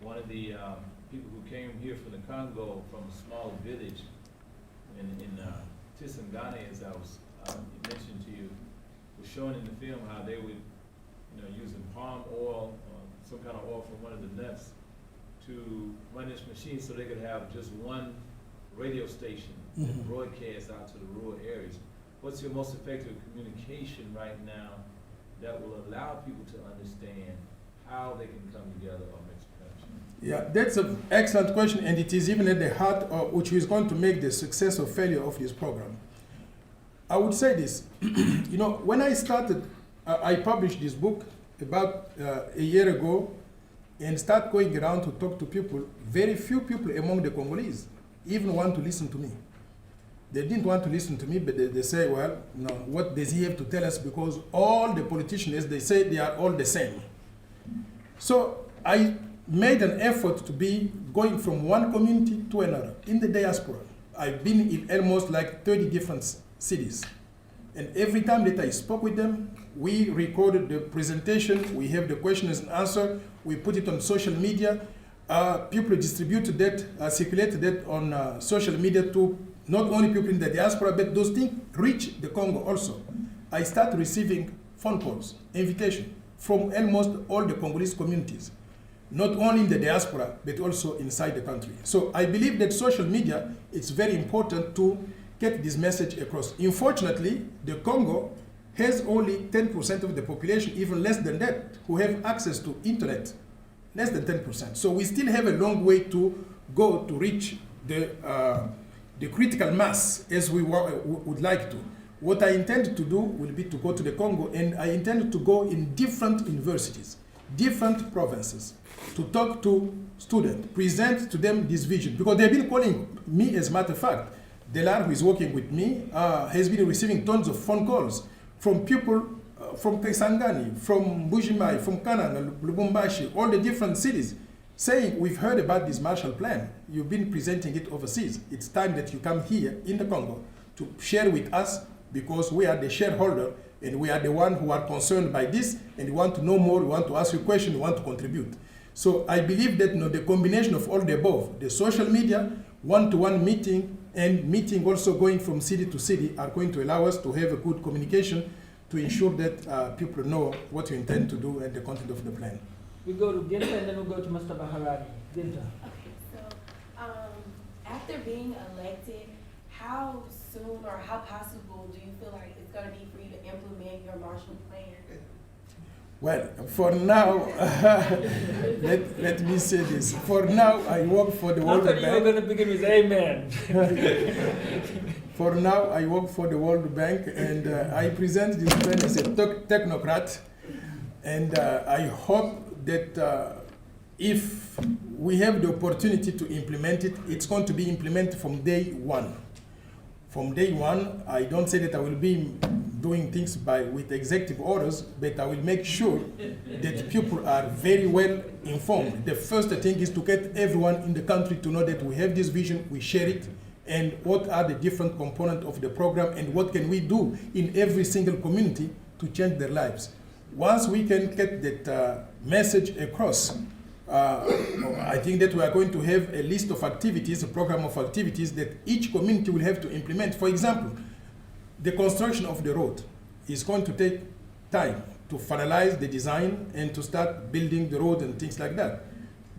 One of the people who came here from the Congo, from a small village in Tshiani, as I was mentioned to you, was showing in the film how they would, using palm oil, some kind of oil from one of the nuts, to run this machine so they could have just one radio station that broadcasts out to the rural areas. What's your most effective communication right now that will allow people to understand how they can come together or make a connection? Yeah, that's an excellent question, and it is even at the heart of which is going to make the success or failure of this program. I would say this, when I started, I published this book about a year ago and start going around to talk to people. Very few people among the Congolese even want to listen to me. They didn't want to listen to me, but they say, well, no, what does he have to tell us? Because all the politicians, as they say, they are all the same. So I made an effort to be going from one community to another in the diaspora. I've been in almost like 30 different cities. And every time that I spoke with them, we recorded the presentation, we have the questions and answer, we put it on social media. People distributed that, circulated that on social media to not only people in the diaspora, but those things reach the Congo also. I started receiving phone calls, invitation from almost all the Congolese communities, not only in the diaspora, but also inside the country. So I believe that social media is very important to get this message across. Unfortunately, the Congo has only 10% of the population, even less than that, who have access to internet, less than 10%. So we still have a long way to go to reach the critical mass as we would like to. What I intend to do will be to go to the Congo, and I intend to go in different universities, different provinces, to talk to students, present to them this vision. Because they've been calling me, as a matter of fact. Delar, who is working with me, has been receiving tons of phone calls from people from Kisangani, from Bujimai, from Kananga, Lubumbashi, all the different cities, saying, we've heard about this Marshall Plan. You've been presenting it overseas. It's time that you come here in the Congo to share with us, because we are the shareholder and we are the one who are concerned by this, and we want to know more, we want to ask you questions, we want to contribute. So I believe that the combination of all the above, the social media, one-to-one meeting, and meeting also going from city to city, are going to allow us to have a good communication to ensure that people know what we intend to do and the content of the plan. We go to Ginta and then we go to Mr. Baharani. Ginta. Okay, so after being elected, how soon or how possible do you feel like it's going to be for you to implement your Marshall Plan? Well, for now, let me say this. For now, I work for the World Bank. I thought you were going to begin with amen. For now, I work for the World Bank, and I present this plan as a technocrat. And I hope that if we have the opportunity to implement it, it's going to be implemented from day one. From day one, I don't say that I will be doing things with executive orders, but I will make sure that people are very well informed. The first thing is to get everyone in the country to know that we have this vision, we share it, and what are the different components of the program, and what can we do in every single community to change their lives. Once we can get that message across, I think that we are going to have a list of activities, a program of activities that each community will have to implement. For example, the construction of the road is going to take time to finalize the design and to start building the road and things like that.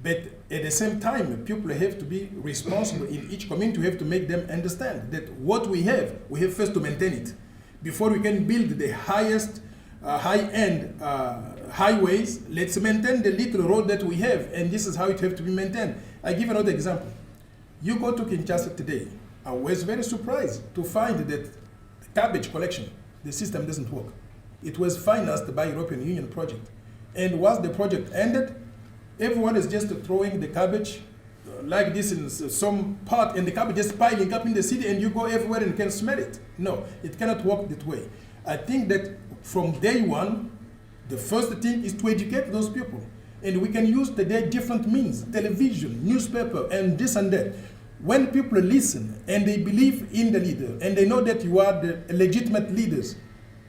But at the same time, people have to be responsible in each community. We have to make them understand that what we have first to maintain it. Before we can build the highest high-end highways, let's maintain the little road that we have, and this is how it has to be maintained. I give another example. You go to Kinshasa today, I was very surprised to find that the garbage collection, the system doesn't work. It was financed by European Union project. And once the project ended, everyone is just throwing the garbage like this in some part, and the garbage is piling up in the city, and you go everywhere and can smell it. No, it cannot work that way. I think that from day one, the first thing is to educate those people. And we can use today different means, television, newspaper, and this and that. When people listen and they believe in the leader, and they know that you are the legitimate leaders,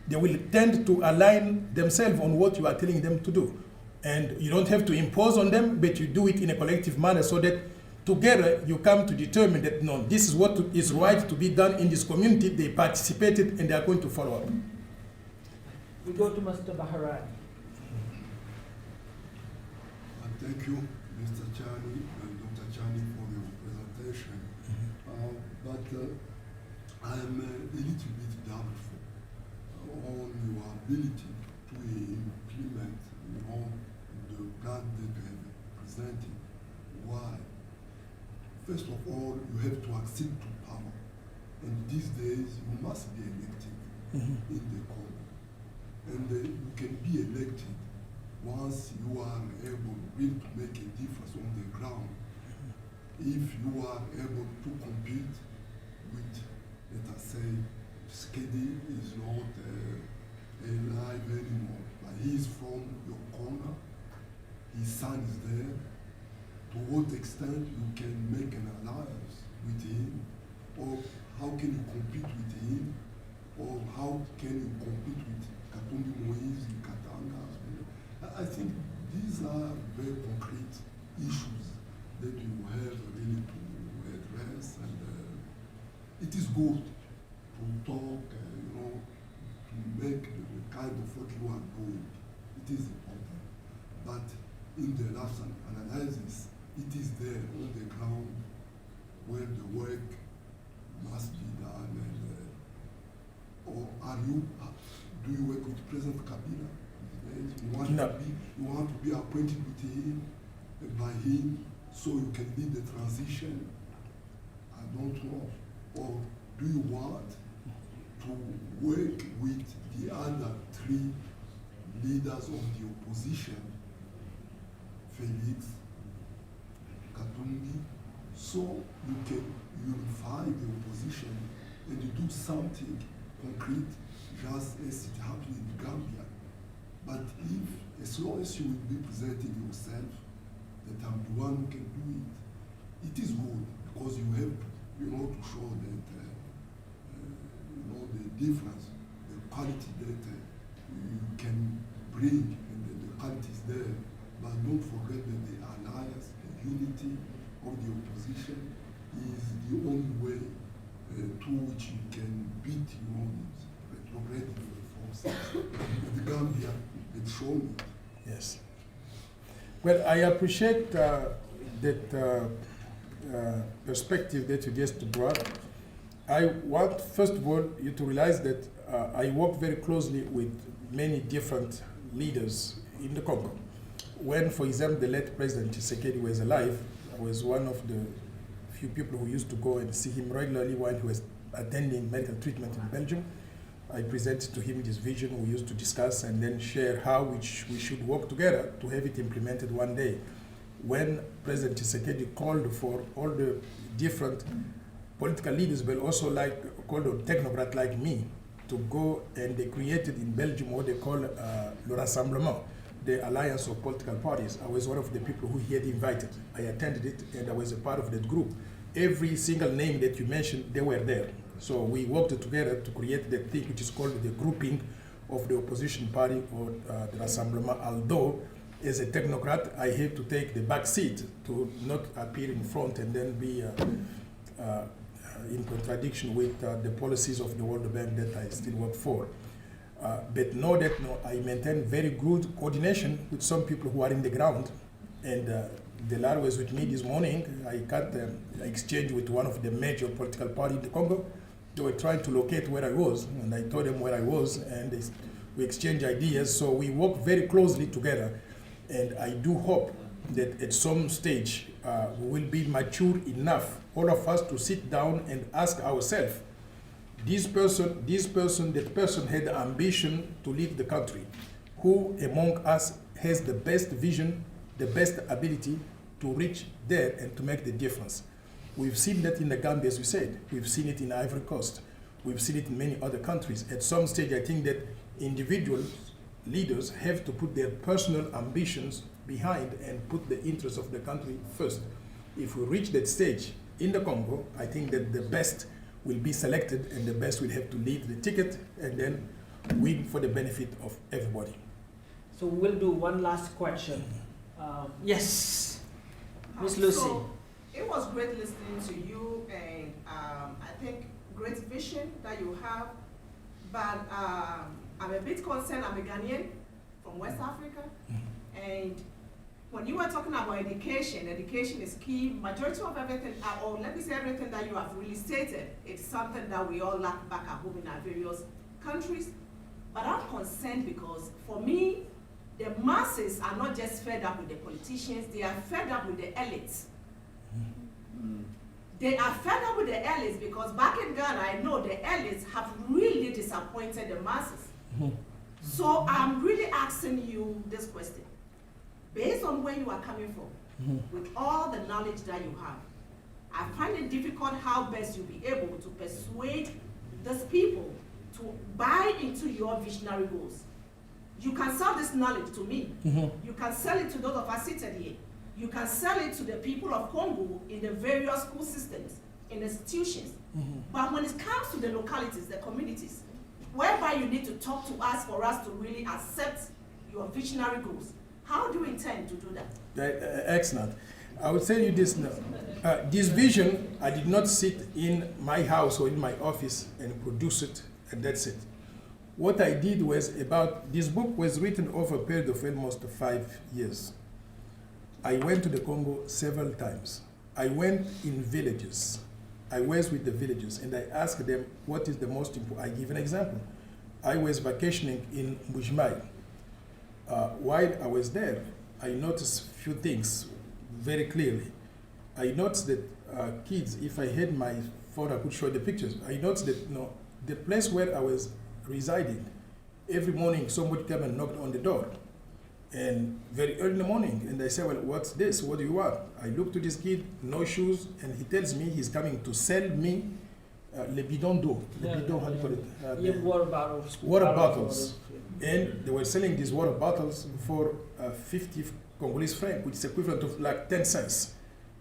they will tend to align themselves on what you are telling them to do. And you don't have to impose on them, but you do it in a collective manner so that together you come to determine that, no, this is what is right to be done in this community. They participated and they are going to follow up. We go to Mr. Baharani. Thank you, Mr. Tshiani and Dr. Tshiani, for your presentation. But I am a little bit doubtful on your ability to implement, the plan that you have presented. Why? First of all, you have to accede to power. And these days, you must be elected in the Congo. And you can be elected once you are able really to make a difference on the ground. If you are able to compete with, let us say, Tshiani is not alive anymore, but he is from your corner, his son is there. To what extent you can make an alliance with him or how can you compete with him, or how can you compete with Katumbi Moise, Katanga. I think these are very concrete issues that you have really to address, and it is good to talk, to make the kind of what you are doing. It is important. But in the last analysis, it is there on the ground where the work must be done. And, or do you work with President Kabila? You want to be appointed with him, by him, so you can lead the transition? I don't know. Or do you want to work with the other three leaders of the opposition, Felix, Katumbi, so you can unify the opposition and do something concrete, just as it happened in Gambia? But as long as you will be presenting yourself, that I'm the one who can do it, it is good, because you have, to show that, the difference, the quality that you can bring, and the quality is there. But don't forget that the alliance, the unity of the opposition is the only way through which you can beat these retrograde forces. The Gambia had shown it. Yes. Well, I appreciate that perspective that you just brought. I want, first of all, you to realize that I work very closely with many different leaders in the Congo. When, for example, the late President Tshisekedi was alive, I was one of the few people who used to go and see him regularly while he was attending medical treatment in Belgium. I presented to him this vision. We used to discuss and then share how we should work together to have it implemented one day. When President Tshisekedi called for all the different political leaders, but also called on technocrats like me to go, and they created in Belgium what they call Le Rassemblement, the alliance of political parties. I was one of the people who he had invited. I attended it, and I was a part of that group. Every single name that you mentioned, they were there. So we worked together to create the thing which is called the grouping of the opposition party, or the Rassemblement. Although, as a technocrat, I had to take the back seat to not appear in front and then be in contradiction with the policies of the World Bank that I still work for. But know that I maintain very good coordination with some people who are in the ground. And Delar was with me this morning. I got an exchange with one of the major political parties in the Congo. They were trying to locate where I was, and I told them where I was, and we exchanged ideas. So we work very closely together. And I do hope that at some stage we will be mature enough, all of us, to sit down and ask ourselves, that person had the ambition to lead the country. Who among us has the best vision, the best ability to reach there and to make the difference? We've seen that in the Gambia, as you said. We've seen it in Ivory Coast. We've seen it in many other countries. At some stage, I think that individual leaders have to put their personal ambitions behind and put the interests of the country first. If we reach that stage in the Congo, I think that the best will be selected, and the best will have to lead the ticket and then win for the benefit of everybody. So we'll do one last question. Yes, Miss Lucy. So it was great listening to you, and I think great vision that you have, but I'm a bit concerned. I'm a Ghanaian from West Africa, and when you were talking about education is key. Majority of everything, or let me say everything that you have really stated, it's something that we all lack back at home in our various countries. But I'm concerned because, for me, the masses are not just fed up with the politicians, they are fed up with the elites. They are fed up with the elites because back in Ghana, I know the elites have really disappointed the masses. So I'm really asking you this question. Based on where you are coming from, with all the knowledge that you have, I find it difficult how best you'll be able to persuade these people to buy into your visionary goals. You can sell this knowledge to me. You can sell it to those of us seated here. You can sell it to the people of Congo in the various school systems. in institutions. Mhm. But when it comes to the localities, the communities, whereby you need to talk to us for us to really accept your visionary goals, how do you intend to do that? Excellent. I will tell you this now. This vision, I did not sit in my house or in my office and produce it, and that's it. What I did was this book was written over a period of almost 5 years. I went to the Congo several times. I went in villages. I was with the villagers, and I asked them what is the most important. I give an example. I was vacationing in Mbujimai. While I was there, I noticed a few things very clearly. I noticed that kids, if I had my phone, I could show the pictures. I noticed that the place where I was residing, every morning somebody came and knocked on the door. And very early in the morning, and I said, well, what's this? What do you want? I look to this kid, no shoes, and he tells me he's coming to sell me le bidon d'eau. Le bidon, how do you call it? Water bottles. Water bottles. And they were selling these water bottles for 50 Congolese francs, which is equivalent of like 10 cents.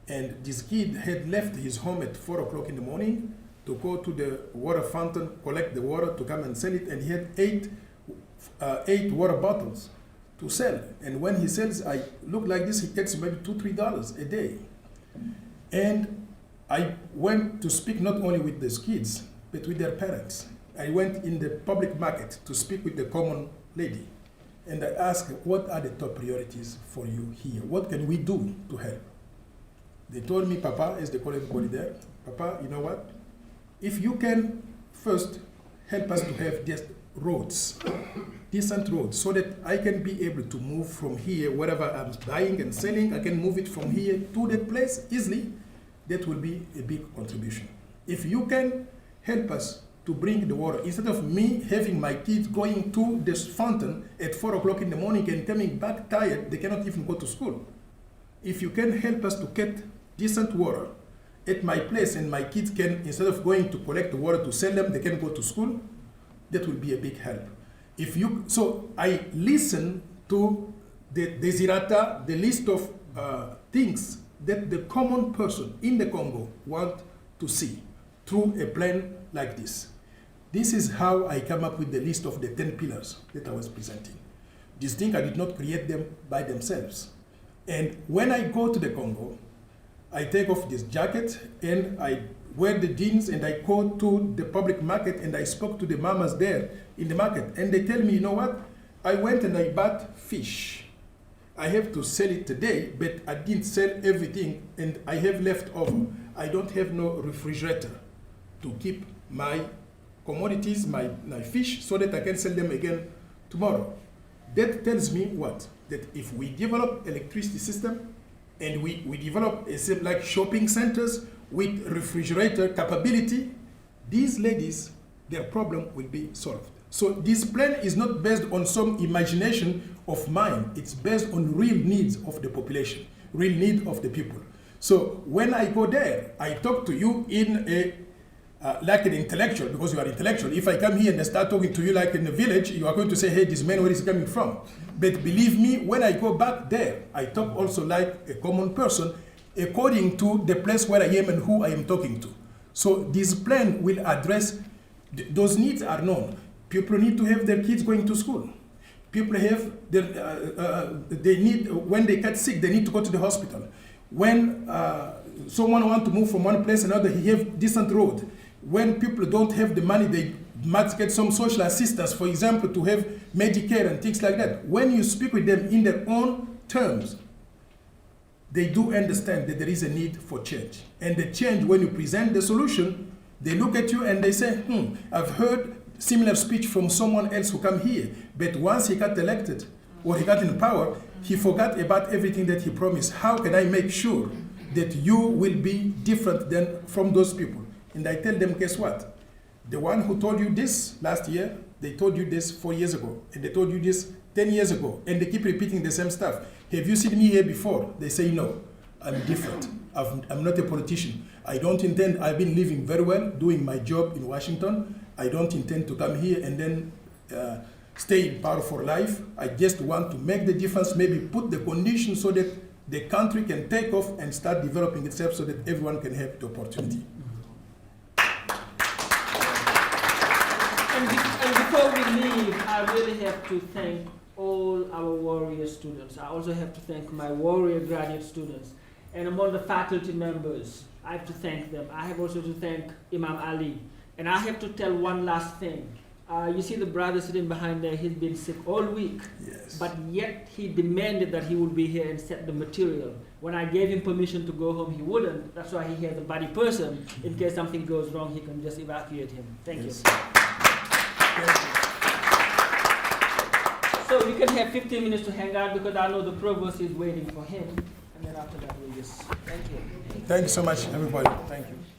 And this kid had left his home at 4 o'clock in the morning to go to the water fountain, collect the water to come and sell it, and he had eight water bottles to sell. And when he sells, I look like this, he gets maybe $2-3 a day. And I went to speak not only with these kids, but with their parents. I went in the public market to speak with the common lady. And I asked, what are the top priorities for you here? What can we do to help? They told me, Papa, as they call everybody there, Papa, you know what? If you can first help us to have just roads, decent roads, so that I can be able to move from here, wherever I'm buying and selling, I can move it from here to that place easily, that will be a big contribution. If you can help us to bring the water, instead of me having my kids going to this fountain at 4 o'clock in the morning and coming back tired, they cannot even go to school. If you can help us to get decent water at my place, and my kids can, instead of going to collect the water to sell them, they can go to school, that will be a big help. So I listen to the desiderata, the list of things that the common person in the Congo want to see through a plan like this. This is how I come up with the list of the 10 pillars that I was presenting. These things, I did not create them by themselves. And when I go to the Congo, I take off this jacket and I wear the jeans and I go to the public market and I spoke to the mamas there in the market. And they tell me, you know what? I went and I bought fish. I have to sell it today, but I didn't sell everything and I have left over. I don't have no refrigerator to keep my commodities, my fish, so that I can sell them again tomorrow. That tells me what? That if we develop electricity system and we develop like shopping centers with refrigerator capability, these ladies, their problem will be solved. So this plan is not based on some imagination of mine. It's based on real needs of the population, real need of the people. So when I go there, I talk to you in a like an intellectual, because you are intellectual. If I come here and I start talking to you like in the village, you are going to say, hey, this man, where is he coming from? But believe me, when I go back there, I talk also like a common person, according to the place where I am and who I am talking to. So this plan will address, those needs are known. People need to have their kids going to school. People have, they need, when they get sick, they need to go to the hospital. When someone wants to move from one place to another, he have decent road. When people don't have the money, they must get some social assistance, for example, to have Medicare and things like that. When you speak with them in their own terms, they do understand that there is a need for change. And the change, when you present the solution, they look at you and they say, I've heard similar speech from someone else who come here, but once he got elected or he got in power, he forgot about everything that he promised. How can I make sure that you will be different than from those people? And I tell them, guess what? The one who told you this last year, they told you this 4 years ago, and they told you this 10 years ago, and they keep repeating the same stuff. Have you seen me here before? They say, no, I'm different. I'm not a politician. I don't intend, I've been living very well, doing my job in Washington. I don't intend to come here and then stay in power for life. I just want to make the difference, maybe put the conditions so that the country can take off and start developing itself so that everyone can have the opportunity. before we leave, I really have to thank all our Warrior students. I also have to thank my Warrior graduate students. And among the faculty members, I have to thank them. I have also to thank Imam Ali. And I have to tell one last thing. You see the brother sitting behind there, he's been sick all week. Yes. But yet he demanded that he would be here and set the material. When I gave him permission to go home, he wouldn't. That's why he has a buddy person. In case something goes wrong, he can just evacuate him. Thank you. So you can have 15 minutes to hang out because I know the provost is waiting for him. And then after that, we'll just, thank you. Thank you so much, everybody. Thank you.